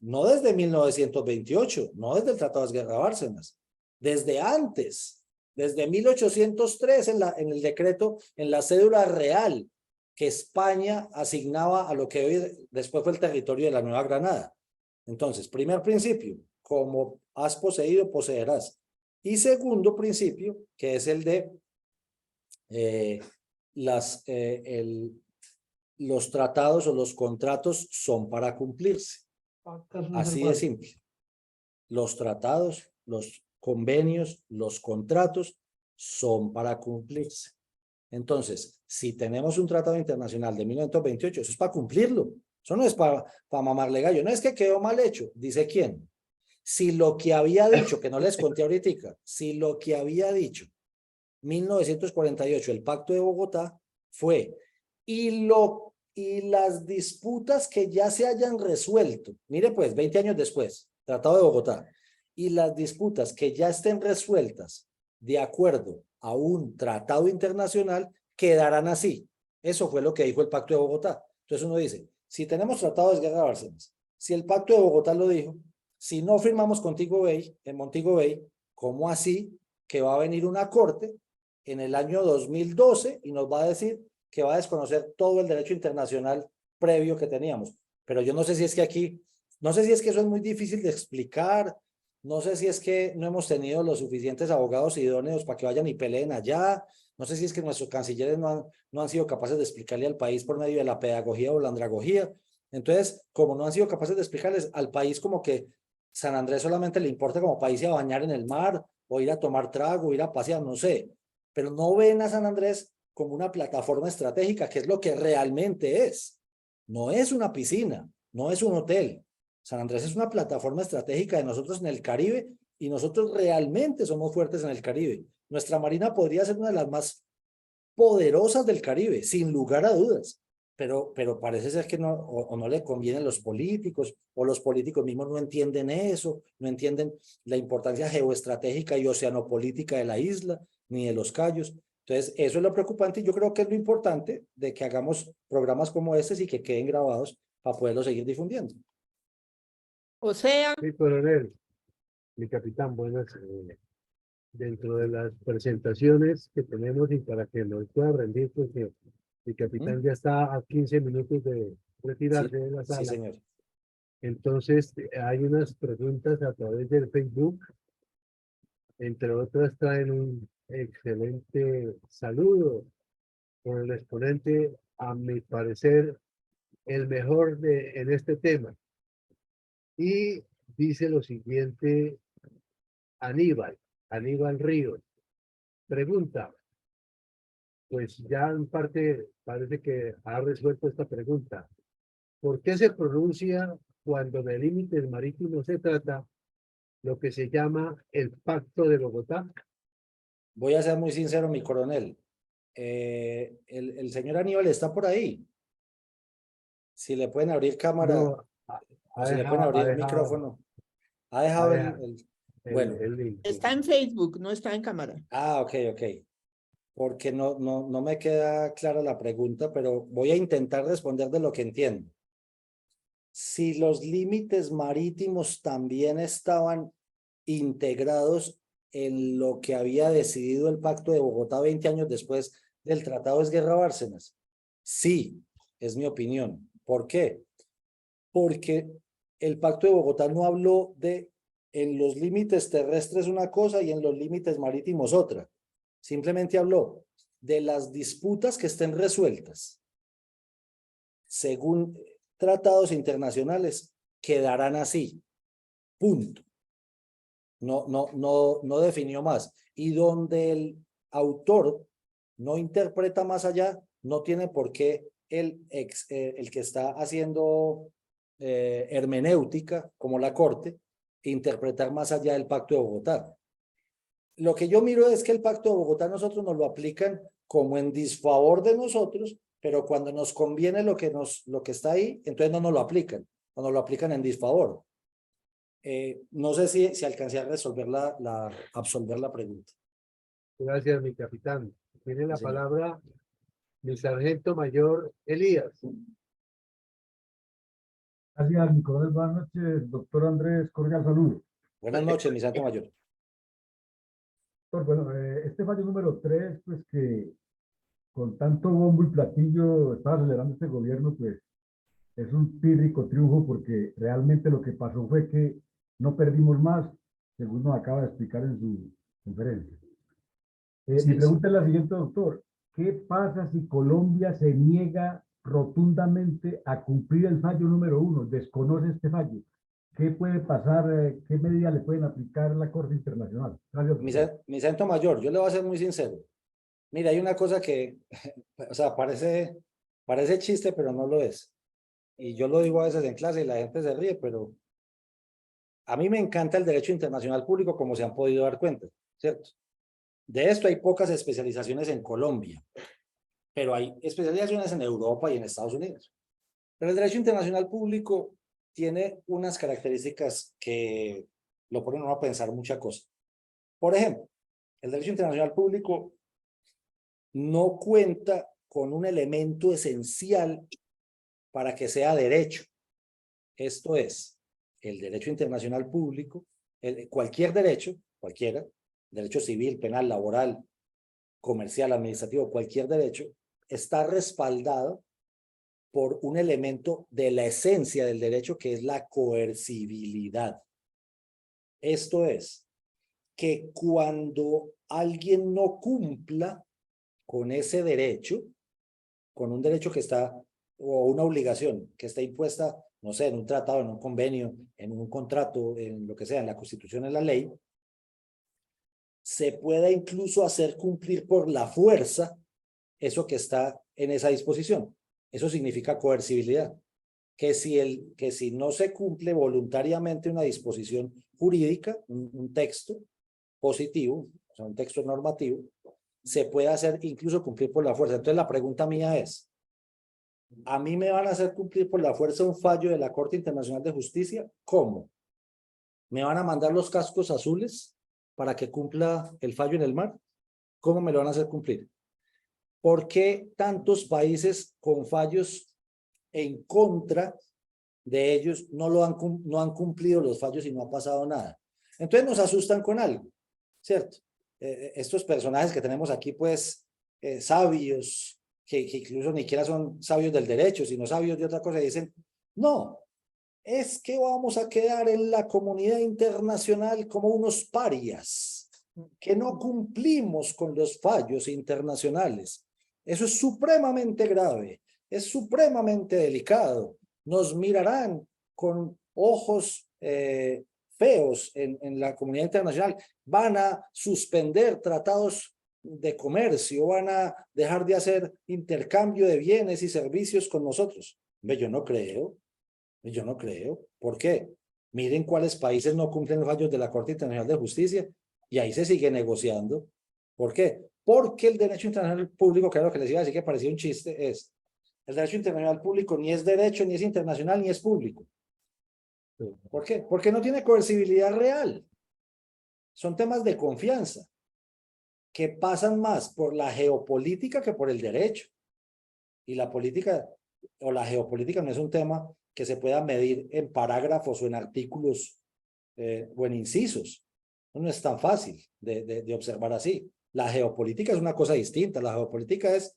no desde 1928, no desde el Tratado de Guerra Bárcenas, desde antes, desde 1803 en el decreto, en la cédula real que España asignaba a lo que hoy después fue el territorio de la Nueva Granada. Entonces, primer principio, como has poseído, poseerás. Y segundo principio, que es el de los tratados o los contratos son para cumplirse. Así de simple. Los tratados, los convenios, los contratos son para cumplirse. Entonces, si tenemos un tratado internacional de 1928, eso es para cumplirlo. Eso no es para mamarle gallo. No es que quedó mal hecho. ¿Dice quién? Si lo que había dicho, que no les conté ahorita, si lo que había dicho 1948, el Pacto de Bogotá, fue, y las disputas que ya se hayan resuelto, mire pues, 20 años después, Tratado de Bogotá, y las disputas que ya estén resueltas de acuerdo a un tratado internacional, quedarán así. Eso fue lo que dijo el Pacto de Bogotá. Entonces uno dice, si tenemos tratado de guerra de Bárcenas, si el Pacto de Bogotá lo dijo, si no firmamos contigo Bay, en Montego Bay, ¿cómo así que va a venir una corte en el año 2012 y nos va a decir que va a desconocer todo el derecho internacional previo que teníamos? Pero yo no sé si es que aquí, no sé si es que eso es muy difícil de explicar, no sé si es que no hemos tenido los suficientes abogados idóneos para que vayan y peleen allá, no sé si es que nuestros cancilleres no han sido capaces de explicarle al país por medio de la pedagogía o la andragogía. Entonces, como no han sido capaces de explicarles al país como que San Andrés solamente le importa como país ir a bañar en el mar, o ir a tomar trago, ir a pasear, no sé, pero no ven a San Andrés como una plataforma estratégica, que es lo que realmente es. No es una piscina, no es un hotel. San Andrés es una plataforma estratégica de nosotros en el Caribe, y nosotros realmente somos fuertes en el Caribe. Nuestra marina podría ser una de las más poderosas del Caribe, sin lugar a dudas. Pero parece ser que no, o no le convienen los políticos, o los políticos mismos no entienden eso, no entienden la importancia geoestratégica y oceanopolítica de la isla, ni de los Cayos. Entonces, eso es lo preocupante, y yo creo que es lo importante de que hagamos programas como este y que queden grabados para poderlos seguir difundiendo. O sea, Sí, coronel, mi capitán, buenas. Dentro de las presentaciones que tenemos y para que nos pueda rendir, porque mi capitán ya está a 15 minutos de retirarse de la Sí, sala. señor. Entonces, hay unas preguntas a través del Facebook. Entre otras, traen un excelente saludo por el exponente, a mi parecer, el mejor en este tema. Y dice lo siguiente, Aníbal Ríos. Pregunta, pues ya en parte parece que ha resuelto esta pregunta. ¿Por qué se pronuncia cuando de límites marítimos se trata lo que se llama el Pacto de Bogotá? Voy a ser muy sincero, mi coronel. El señor Aníbal está por ahí. Si le pueden abrir cámara, No, o si le pueden abrir micrófono. Ha dejado bueno. el link. está en Facebook, no está en cámara. Ok. Porque no me queda clara la pregunta, pero voy a intentar responder de lo que entiendo. Si los límites marítimos también estaban integrados en lo que había decidido el Pacto de Bogotá 20 años después del Tratado de Guerra Bárcenas. Sí, es mi opinión. ¿Por qué? Porque el Pacto de Bogotá no habló de en los límites terrestres una cosa y en los límites marítimos otra. Simplemente habló de las disputas que estén resueltas según tratados internacionales, quedarán así. Punto. No definió más. Y donde el autor no interpreta más allá, no tiene por qué el que está haciendo hermenéutica, como la Corte, interpretar más allá del Pacto de Bogotá. Lo que yo miro es que el Pacto de Bogotá nosotros nos lo aplican como en disfavor de nosotros, pero cuando nos conviene lo que está ahí, entonces no nos lo aplican, o nos lo aplican en disfavor. No sé si alcancé a resolver absolver la pregunta. Gracias, mi capitán. Tiene la Sí, señor. palabra mi sargento mayor Elías. Gracias, mi coronel. Buenas noches, doctor Andrés. Cordial saludo. Buenas noches, mi santo mayor. Doctor, bueno, este fallo número 3, pues que con tanto bombo y platillo está acelerando este gobierno, pues es un pírrico triunfo porque realmente lo que pasó fue que no perdimos más, según nos acaba de explicar en su conferencia. Así Mi es. pregunta es la siguiente, doctor. ¿Qué pasa si Colombia se niega rotundamente a cumplir el fallo número 1, desconoce este fallo? ¿Qué puede pasar? ¿Qué medidas le pueden aplicar la Corte Internacional? Gracias, doctor. Mi santo mayor, yo le voy a ser muy sincero. Mira, hay una cosa que, o sea, parece chiste, pero no lo es. Y yo lo digo a veces en clase y la gente se ríe, pero a mí me encanta el derecho internacional público, como se han podido dar cuenta, ¿cierto? De esto hay pocas especializaciones en Colombia, pero hay especializaciones en Europa y en Estados Unidos. Pero el derecho internacional público tiene unas características que lo ponen a uno a pensar muchas cosas. Por ejemplo, el derecho internacional público no cuenta con un elemento esencial para que sea derecho. Esto es, el derecho internacional público, cualquier derecho, cualquiera, derecho civil, penal, laboral, comercial, administrativo, cualquier derecho, está respaldado por un elemento de la esencia del derecho que es la coercibilidad. Esto es, que cuando alguien no cumpla con ese derecho, con un derecho que está, o una obligación que está impuesta, no sé, en un tratado, en un convenio, en un contrato, en lo que sea, en la Constitución, en la ley, se pueda incluso hacer cumplir por la fuerza eso que está en esa disposición. Eso significa coercibilidad. Que si no se cumple voluntariamente una disposición jurídica, un texto positivo, o sea, un texto normativo, se puede hacer incluso cumplir por la fuerza. Entonces la pregunta mía es, ¿a mí me van a hacer cumplir por la fuerza un fallo de la Corte Internacional de Justicia? ¿Cómo? ¿Me van a mandar los cascos azules para que cumpla el fallo en el mar? ¿Cómo me lo van a hacer cumplir? ¿Por qué tantos países con fallos en contra de ellos no han cumplido los fallos y no ha pasado nada? Entonces nos asustan con algo, ¿cierto? Estos personajes que tenemos aquí, pues, sabios, que incluso ni siquiera son sabios del derecho, sino sabios de otra cosa, dicen, no, es que vamos a quedar en la comunidad internacional como unos parias, que no cumplimos con los fallos internacionales. Eso es supremamente grave, es supremamente delicado. Nos mirarán con ojos feos en la comunidad internacional. Van a suspender tratados de comercio, van a dejar de hacer intercambio de bienes y servicios con nosotros. Yo no creo. Yo no creo. ¿Por qué? Miren cuáles países no cumplen los fallos de la Corte Internacional de Justicia y ahí se sigue negociando. ¿Por qué? Porque el derecho internacional público, que era lo que les iba a decir que parecía un chiste, es el derecho internacional público ni es derecho, ni es internacional, ni es público. ¿Por qué? Porque no tiene coercibilidad real. Son temas de confianza que pasan más por la geopolítica que por el derecho. Y la política o la geopolítica no es un tema que se pueda medir en parágrafos o en artículos o en incisos. No es tan fácil de observar así. La geopolítica es una cosa distinta. La geopolítica es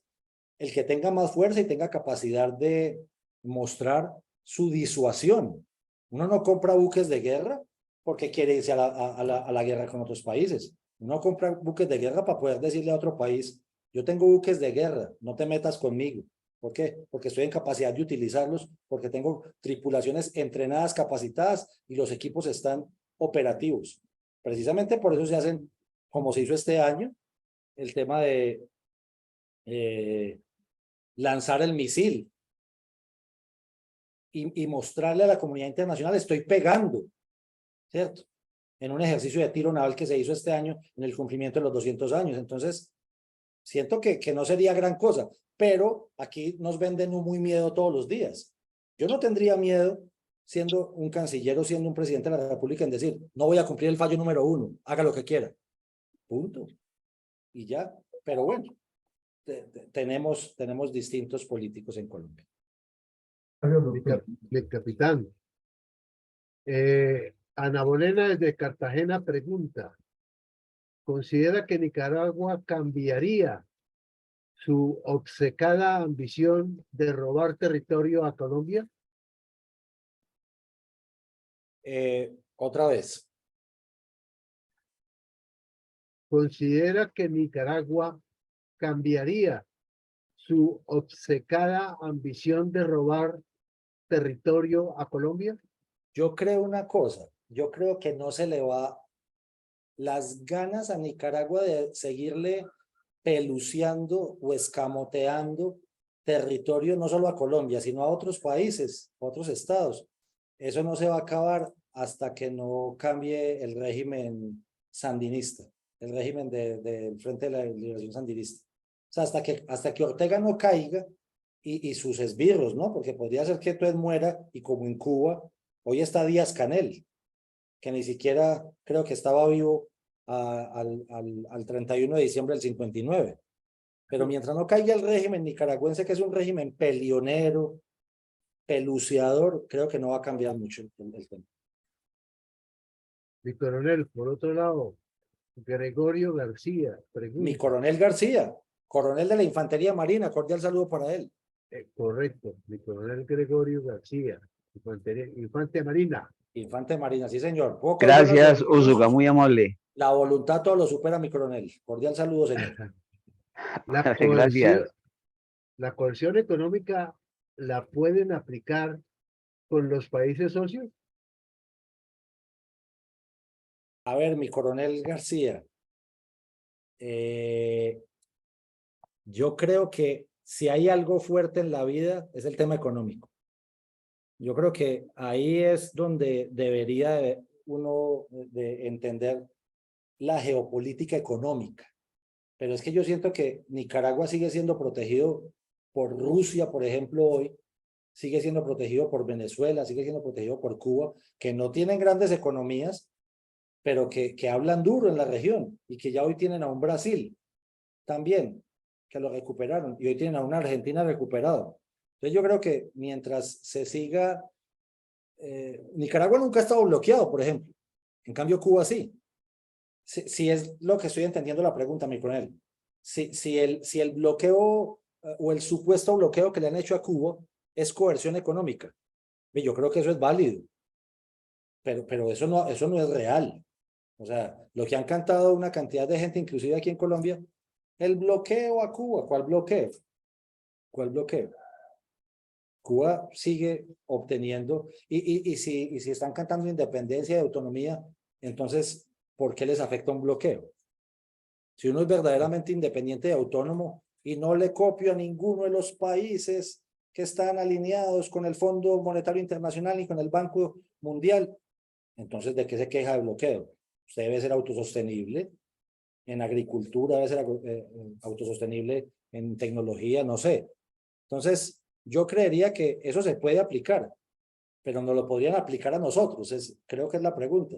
el que tenga más fuerza y tenga capacidad de mostrar su disuasión. Uno no compra buques de guerra porque quiere irse a la guerra con otros países. Uno compra buques de guerra para poder decirle a otro país, yo tengo buques de guerra, no te metas conmigo. ¿Por qué? Porque estoy en capacidad de utilizarlos, porque tengo tripulaciones entrenadas, capacitadas y los equipos están operativos. Precisamente por eso se hacen, como se hizo este año, el tema de lanzar el misil y mostrarle a la comunidad internacional, estoy pegando, ¿cierto? En un ejercicio de tiro naval que se hizo este año en el cumplimiento de los 200 años. Entonces, siento que no sería gran cosa, pero aquí nos venden un muy miedo todos los días. Yo no tendría miedo, siendo un canciller o siendo un presidente de la República, en decir, no voy a cumplir el fallo número 1, haga lo que quiera. Punto. Y ya, pero bueno, tenemos distintos políticos en Colombia. Gracias, doctor. Mi capitán. Ana Bolena desde Cartagena pregunta, ¿considera que Nicaragua cambiaría su obcecada ambición de robar territorio a Colombia? Otra vez. ¿Considera que Nicaragua cambiaría su obcecada ambición de robar territorio a Colombia? Yo creo una cosa, yo creo que no se le va las ganas a Nicaragua de seguirle peluceando o escamoteando territorio no solo a Colombia, sino a otros países, otros estados. Eso no se va a acabar hasta que no cambie el régimen sandinista, el régimen del Frente de la Liberación Sandinista. O sea, hasta que Ortega no caiga y sus esbirros, ¿no? Porque podría ser que Tuet muera y como en Cuba, hoy está Díaz-Canel, que ni siquiera creo que estaba vivo al 31 de diciembre del 59. Pero mientras no caiga el régimen nicaragüense, que es un régimen pelionero, peluciador, creo que no va a cambiar mucho el tema. Mi coronel, por otro lado, Gregorio García pregunta. Mi coronel García, coronel de la Infantería Marina, cordial saludo para él. Correcto, mi coronel Gregorio García, Infante Marina. Infante Marina, sí señor. Gracias, Úsuga, muy amable. La voluntad todo lo supera, mi coronel. Cordial saludo, señor. Gracias. La coerción económica la pueden aplicar con los países socios. A ver, mi coronel García. Yo creo que si hay algo fuerte en la vida es el tema económico. Yo creo que ahí es donde debería uno de entender la geopolítica económica. Pero es que yo siento que Nicaragua sigue siendo protegido por Rusia, por ejemplo, hoy, sigue siendo protegido por Venezuela, sigue siendo protegido por Cuba, que no tienen grandes economías, pero que hablan duro en la región y que ya hoy tienen a un Brasil también, que lo recuperaron, y hoy tienen a una Argentina recuperada. Entonces yo creo que mientras se siga, Nicaragua nunca ha estado bloqueado, por ejemplo, en cambio Cuba sí. Si es lo que estoy entendiendo la pregunta, mi coronel. Si el bloqueo o el supuesto bloqueo que le han hecho a Cuba es coerción económica, yo creo que eso es válido, pero eso no es real. O sea, lo que han cantado una cantidad de gente, inclusive aquí en Colombia, el bloqueo a Cuba. ¿Cuál bloqueo? ¿Cuál bloqueo? Cuba sigue obteniendo, y si están cantando independencia y autonomía, entonces, ¿por qué les afecta un bloqueo? Si uno es verdaderamente independiente y autónomo y no le copio a ninguno de los países que están alineados con el Fondo Monetario Internacional y con el Banco Mundial, entonces, ¿de qué se queja de bloqueo? Usted debe ser autosostenible en agricultura, debe ser autosostenible en tecnología, no sé. Entonces, yo creería que eso se puede aplicar, pero no lo podrían aplicar a nosotros, creo que es la pregunta.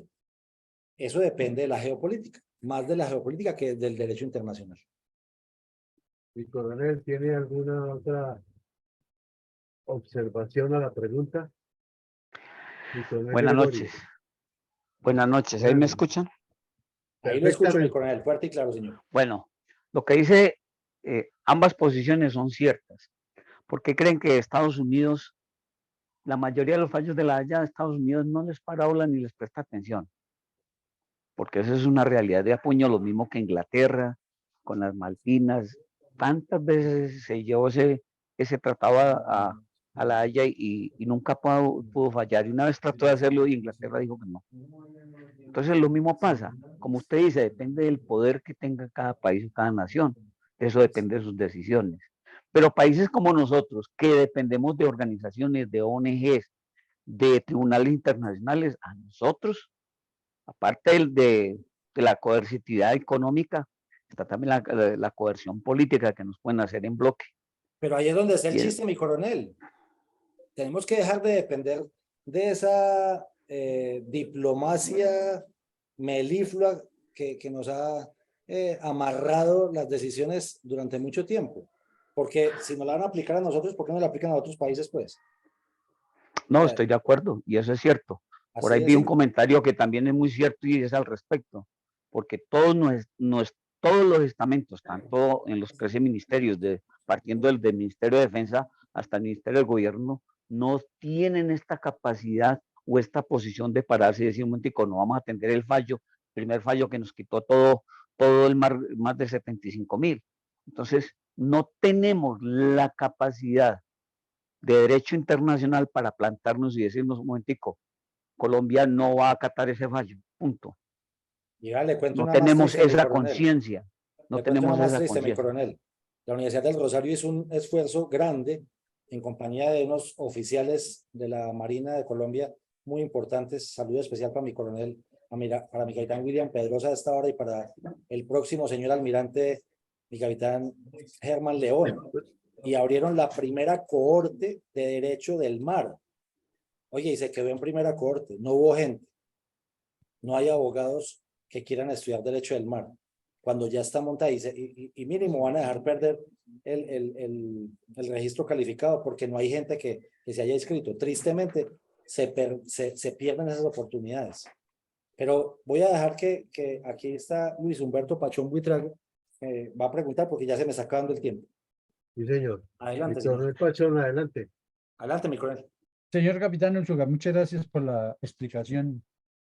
Eso depende de la geopolítica, más de la geopolítica que del derecho internacional. Mi coronel, ¿tiene alguna otra observación a la pregunta? Buenas noches. Buenas noches, ¿ahí me escuchan? Ahí lo escucho, mi coronel, fuerte y claro, señor. Bueno, lo que dice, ambas posiciones son ciertas. ¿Por qué creen que Estados Unidos, la mayoría de los fallos de la Haya de Estados Unidos no les para bola ni les presta atención? Porque eso es una realidad de apuño, lo mismo que Inglaterra, con las Malvinas. Tantas veces se llevó ese tratado a la Haya y nunca pudo fallar. Y una vez trató de hacerlo y Inglaterra dijo que no. Entonces lo mismo pasa. Como usted dice, depende del poder que tenga cada país o cada nación. Eso depende de sus decisiones. Pero países como nosotros, que dependemos de organizaciones, de ONGs, de tribunales internacionales, a nosotros, aparte de la coercitividad económica, está también la coerción política que nos pueden hacer en bloque. Pero ahí es donde está el chiste, mi coronel. Tenemos que dejar de depender de esa diplomacia meliflua que nos ha amarrado las decisiones durante mucho tiempo. Porque si no la van a aplicar a nosotros, ¿por qué no la aplican a otros países, pues? No, estoy de acuerdo, y eso es cierto. Por ahí vi un comentario que también es muy cierto y es al respecto, porque todos todos los estamentos, tanto en los 13 ministerios, partiendo del Ministerio de Defensa hasta el Ministerio del Gobierno, no tienen esta capacidad o esta posición de pararse y decir, un momentico, no vamos a atender el primer fallo que nos quitó todo el mar, más de 75.000. Entonces, no tenemos la capacidad de derecho internacional para plantarnos y decirnos, un momentico, Colombia no va a acatar ese fallo, punto. Y le cuento No una más tenemos triste, mi esa coronel. conciencia, no Le cuento una tenemos más esa triste, mi conciencia. coronel. La Universidad del Rosario hizo un esfuerzo grande en compañía de unos oficiales de la Marina de Colombia muy importantes. Saludo especial para mi coronel, para mi capitán William Pedrosa a esta hora y para el próximo señor almirante, mi capitán Germán León. Y abrieron la primera cohorte de Derecho del Mar. Oye, y se quedó en primera cohorte. No hubo gente. No hay abogados que quieran estudiar Derecho del Mar. Cuando ya está montada y mínimo van a dejar perder el registro calificado porque no hay gente que se haya inscrito. Tristemente, se pierden esas oportunidades. Pero voy a dejar que aquí está Luis Humberto Pachón Buitrago, va a preguntar porque ya se me está acabando el tiempo. Sí, señor. Adelante, Coronel señor. Pachón, adelante. Adelante, mi coronel. Señor capitán Ulsuga, muchas gracias por la explicación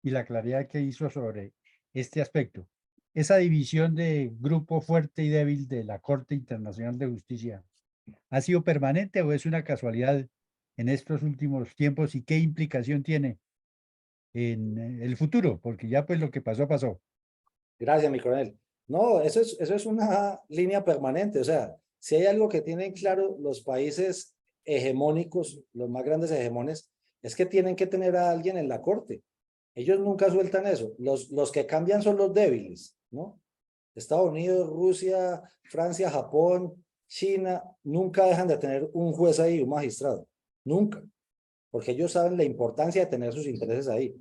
y la claridad que hizo sobre este aspecto. Esa división de grupo fuerte y débil de la Corte Internacional de Justicia, ¿ha sido permanente o es una casualidad en estos últimos tiempos y qué implicación tiene en el futuro? Porque ya pues lo que pasó, pasó. Gracias, mi coronel. No, eso es una línea permanente. O sea, si hay algo que tienen claro los países hegemónicos, los más grandes hegemones, es que tienen que tener a alguien en la corte. Ellos nunca sueltan eso. Los que cambian son los débiles, ¿no? Estados Unidos, Rusia, Francia, Japón, China, nunca dejan de tener un juez ahí, un magistrado. Nunca. Porque ellos saben la importancia de tener sus intereses ahí.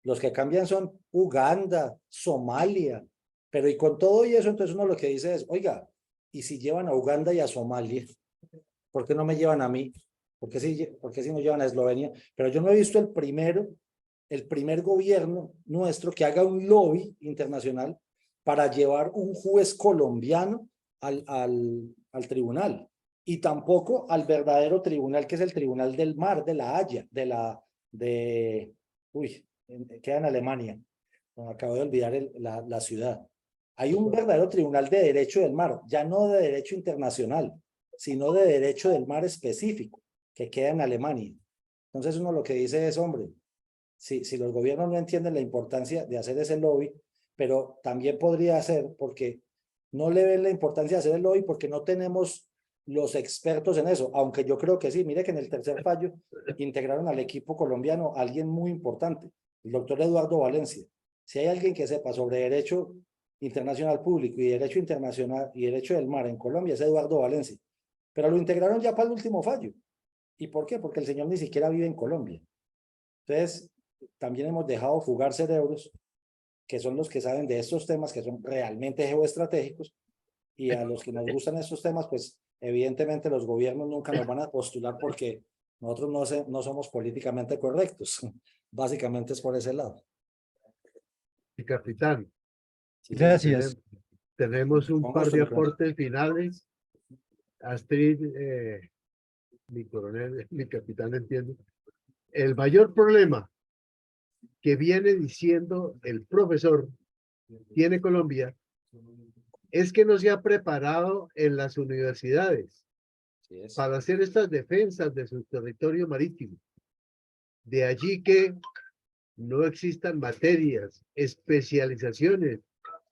Los que cambian son Uganda, Somalia, pero y con todo y eso, entonces uno lo que dice es, oiga, ¿y si llevan a Uganda y a Somalia? ¿Por qué no me llevan a mí? ¿Por qué si no llevan a Eslovenia? Pero yo no he visto el primer gobierno nuestro que haga un lobby internacional para llevar un juez colombiano al tribunal. Y tampoco al verdadero tribunal, que es el Tribunal del Mar, de La Haya, queda en Alemania. No, acabo de olvidar la ciudad. Hay un verdadero tribunal de derecho del mar, ya no de derecho internacional, sino de derecho del mar específico, que queda en Alemania. Entonces uno lo que dice es, hombre, si los gobiernos no entienden la importancia de hacer ese lobby, pero también podría ser porque no le ven la importancia de hacer el lobby porque no tenemos los expertos en eso, aunque yo creo que sí. Mire que en el tercer fallo integraron al equipo colombiano a alguien muy importante, el doctor Eduardo Valencia. Si hay alguien que sepa sobre derecho internacional público y derecho internacional y derecho del mar en Colombia, es Eduardo Valencia. Pero lo integraron ya para el último fallo. ¿Y por qué? Porque el señor ni siquiera vive en Colombia. Entonces, también hemos dejado fugar cerebros que son los que saben de estos temas que son realmente geoestratégicos, y a los que nos gustan estos temas, pues evidentemente los gobiernos nunca nos van a postular porque nosotros no somos políticamente correctos. Básicamente es por ese lado. Y capitán, Sí, Gracias. tenemos un Con par gusto, de mi coronel. aportes finales. Astrid, mi coronel, mi capitán, entiendo. El mayor problema que viene diciendo el profesor tiene Colombia es que no se ha preparado en las universidades Sí es. para hacer estas defensas de su territorio marítimo. De allí que no existan materias, especializaciones,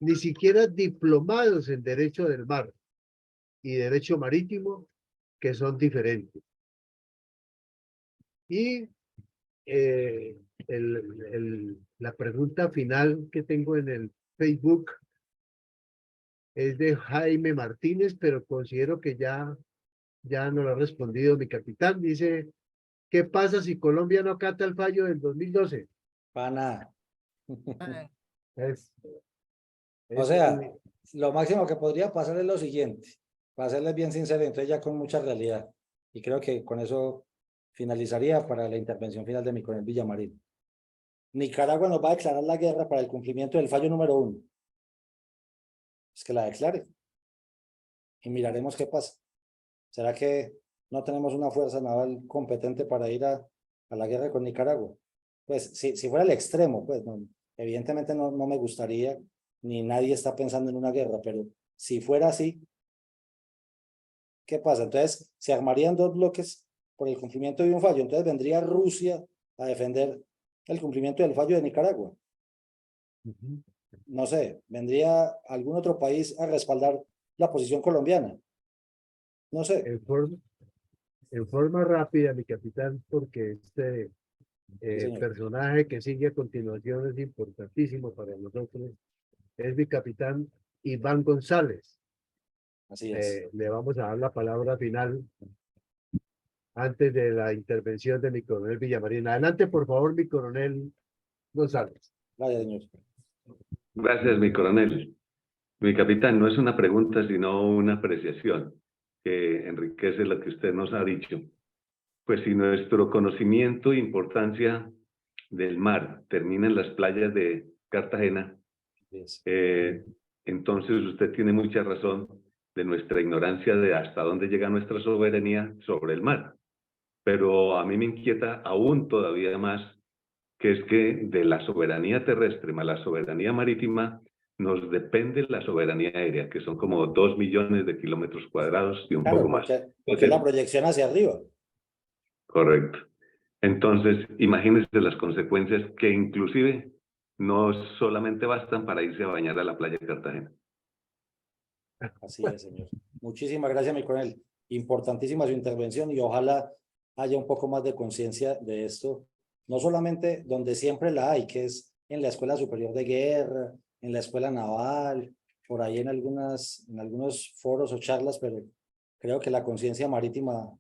ni siquiera diplomados en derecho del mar y derecho marítimo, que son diferentes. Y la pregunta final que tengo en el Facebook es de Jaime Martínez, pero considero que ya no lo ha respondido mi capitán. Dice, ¿qué pasa si Colombia no acata el fallo del 2012? Para nada. Es O sea, lo máximo que podría pasar es lo siguiente, para serles bien sincero, entonces ya con mucha realidad, y creo que con eso finalizaría para la intervención final de mi coronel Villamarín. Nicaragua nos va a declarar la guerra para el cumplimiento del fallo número 1. es que la declare. Y miraremos qué pasa. ¿Será que no tenemos una fuerza naval competente para ir a la guerra con Nicaragua? Pues si fuera el extremo, pues no, evidentemente no me gustaría, ni nadie está pensando en una guerra, pero si fuera así, ¿qué pasa? Entonces se armarían dos bloques por el cumplimiento de un fallo. Entonces vendría Rusia a defender el cumplimiento del fallo de Nicaragua. No sé, vendría algún otro país a respaldar la posición colombiana. No sé. En forma rápida, mi capitán, porque este señor. personaje que sigue a continuación es importantísimo para nosotros, es mi capitán Iván González. Así es. Le vamos a dar la palabra final antes de la intervención de mi coronel Villamarín. Adelante, por favor, mi coronel González. Vaya, señor. Gracias, mi coronel. Mi capitán, no es una pregunta, sino una apreciación que enriquece lo que usted nos ha dicho. Pues si nuestro conocimiento e importancia del mar termina en las playas de Cartagena, entonces usted tiene mucha razón de nuestra ignorancia de hasta dónde llega nuestra soberanía sobre el mar. Pero a mí me inquieta aún todavía más que es que de la soberanía terrestre más la soberanía marítima nos depende la soberanía aérea, que son como 2 millones de kilómetros cuadrados y un poco más. Porque la proyección hacia arriba. Correcto. Entonces, imagínense las consecuencias que inclusive no solamente bastan para irse a bañar a la playa de Cartagena. Así es, señor. Muchísimas gracias, mi coronel. Importantísima su intervención y ojalá haya un poco más de conciencia de esto, no solamente donde siempre la hay, que es en la Escuela Superior de Guerra, en la Escuela Naval, por ahí en algunos foros o charlas, pero creo que la conciencia marítima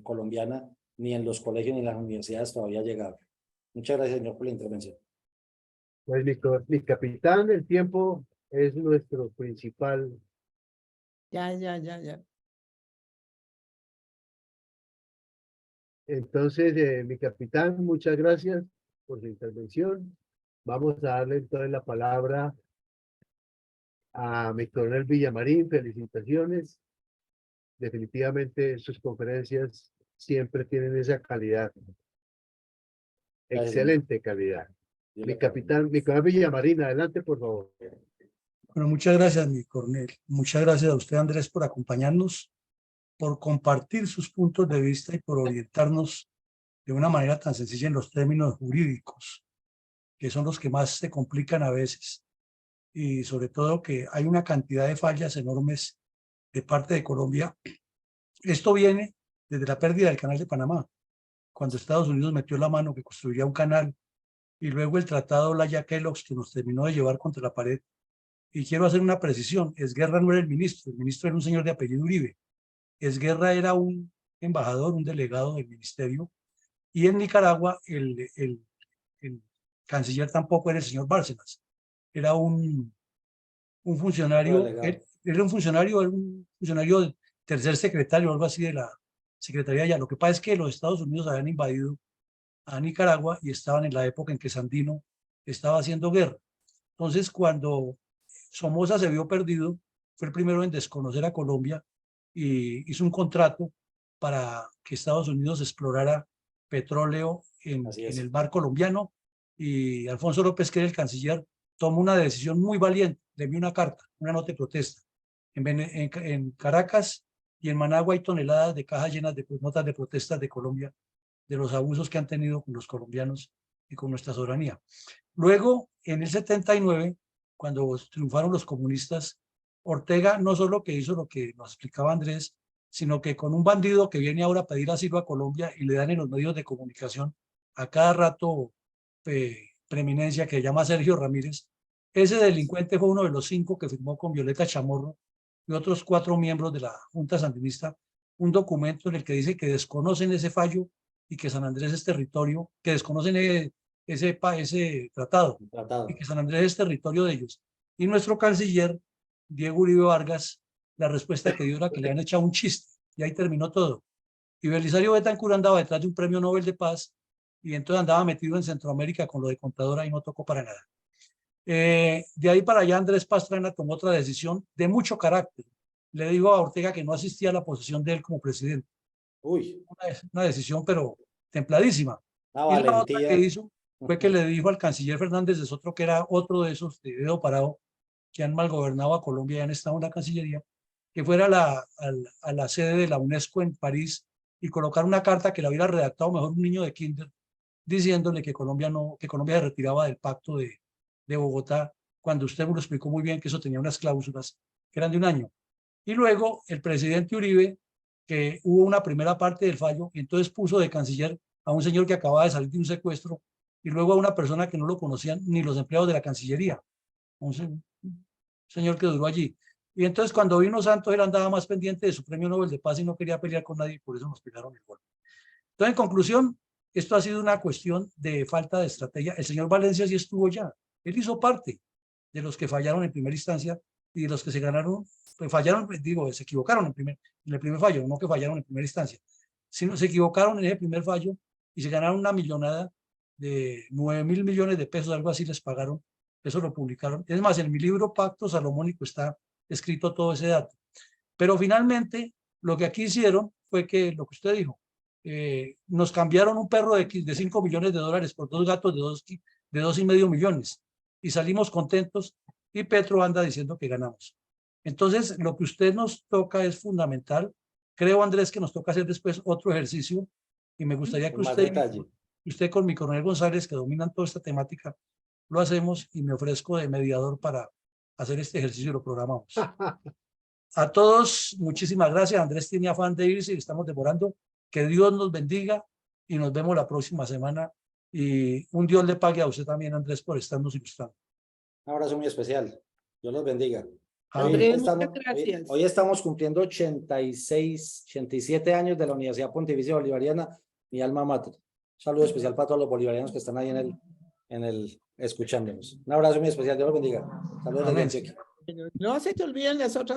colombiana ni en los colegios ni en las universidades todavía ha llegado. Muchas gracias, señor, por la intervención. Pues mi capitán, el tiempo es nuestro principal. Ya. Entonces, mi capitán, muchas gracias por su intervención. Vamos a darle entonces la palabra a mi coronel Villamarín. Felicitaciones. Definitivamente sus conferencias siempre tienen esa calidad. Gracias, Excelente calidad. Mi capitán, mi coronel Villamarín, adelante, por favor. Bueno, muchas gracias, mi coronel. Muchas gracias a usted, Andrés, por acompañarnos, por compartir sus puntos de vista y por orientarnos de una manera tan sencilla en los términos jurídicos, que son los que más se complican a veces. Y sobre todo que hay una cantidad de fallas enormes de parte de Colombia. Esto viene desde la pérdida del canal de Panamá, cuando Estados Unidos metió la mano que construiría un canal, y luego el tratado Laya-Kellogg que nos terminó de llevar contra la pared. Y quiero hacer una precisión, Esguerra no era el ministro era un señor de apellido Uribe. Esguerra era un embajador, un delegado del ministerio, y en Nicaragua el canciller tampoco era el señor Bárcenas, era un funcionario, era un funcionario del tercer secretario o algo así de la Secretaría allá. Lo que pasa es que los Estados Unidos habían invadido a Nicaragua y estaban en la época en que Sandino estaba haciendo guerra. Entonces, cuando Somoza se vio perdido, fue el primero en desconocer a Colombia y hizo un contrato para que Estados Unidos explorara petróleo en el mar colombiano, y Alfonso López, que era el canciller, tomó una decisión muy valiente, le envió una carta, una nota de protesta. En Caracas y en Managua hay toneladas de cajas llenas de notas de protestas de Colombia, de los abusos que han tenido con los colombianos y con nuestra soberanía. Luego, en el 79, cuando triunfaron los comunistas, Ortega no solo que hizo lo que nos explicaba Andrés, sino que con un bandido que viene ahora a pedir asilo a Colombia y le dan en los medios de comunicación a cada rato preeminencia, que llama Sergio Ramírez, ese delincuente fue uno de los 5 que firmó con Violeta Chamorro y otros 4 miembros de la Junta Sandinista un documento en el que dice que desconocen ese fallo y que San Andrés es territorio, que desconocen ese tratado, y que San Andrés es territorio de ellos. Y nuestro canciller, Diego Uribe Vargas, la respuesta que dio era que le han echado un chiste, y ahí terminó todo. Y Belisario Betancur andaba detrás de un premio Nobel de Paz, y entonces andaba metido en Centroamérica con lo de Contadora y no tocó para nada. De ahí para allá Andrés Pastrana tomó otra decisión de mucho carácter. Le dijo a Ortega que no asistía a la posesión de él como presidente. Uy, Una decisión pero templadísima. una Y la otra que valentía. hizo fue que le dijo al canciller Fernández de Soto, que era otro de esos de dedo parado que han malgobernado a Colombia y han estado en la Cancillería, que fuera a la sede de la UNESCO en París y colocar una carta que la hubiera redactado mejor un niño de kinder, diciéndole que Colombia se retiraba del pacto de Bogotá, cuando usted me lo explicó muy bien que eso tenía unas cláusulas que eran de un año. Y luego el presidente Uribe, que hubo una primera parte del fallo, y entonces puso de canciller a un señor que acababa de salir de un secuestro, y luego a una persona que no lo conocían ni los empleados de la Cancillería, un señor que duró allí. Y entonces cuando vino Santos, él andaba más pendiente de su premio Nobel de Paz y no quería pelear con nadie, y por eso nos pegaron el golpe. Entonces, en conclusión, esto ha sido una cuestión de falta de estrategia. El señor Valencia sí estuvo ya. Él hizo parte de los que fallaron en primera instancia y de los que se ganaron, pues fallaron, digo, se equivocaron en el primer fallo, no que fallaron en primera instancia, sino se equivocaron en ese primer fallo y se ganaron una millonada de 9.000 millones de pesos, algo así les pagaron. Eso lo publicaron. Es más, en mi libro Pacto Salomónico está escrito todo ese dato. Pero finalmente, lo que aquí hicieron fue que, lo que usted dijo, nos cambiaron un perro de 5 millones de dólares por 2 gatos de 2,5 millones y salimos contentos y Petro anda diciendo que ganamos. Entonces, lo que usted nos toca es fundamental. Creo, Andrés, que nos toca hacer después otro ejercicio y me gustaría que usted con mi coronel González, que dominan toda esta temática, lo hacemos y me ofrezco de mediador para hacer este ejercicio y lo programamos. A todos, muchísimas gracias. Andrés tiene afán de irse y estamos demorando. Que Dios nos bendiga y nos vemos la próxima semana. Y un Dios le pague a usted también, Andrés, por estarnos ilustrando. Un abrazo muy especial. Dios los bendiga. Andrés, muchas gracias. Hoy estamos cumpliendo 87 años de la Universidad Pontificia Bolivariana, mi alma mater. Un saludo especial para todos los bolivarianos que están ahí en el escuchándonos. Un abrazo muy especial. Dios los bendiga. Saludos desde Antioquia. No se te olviden las otras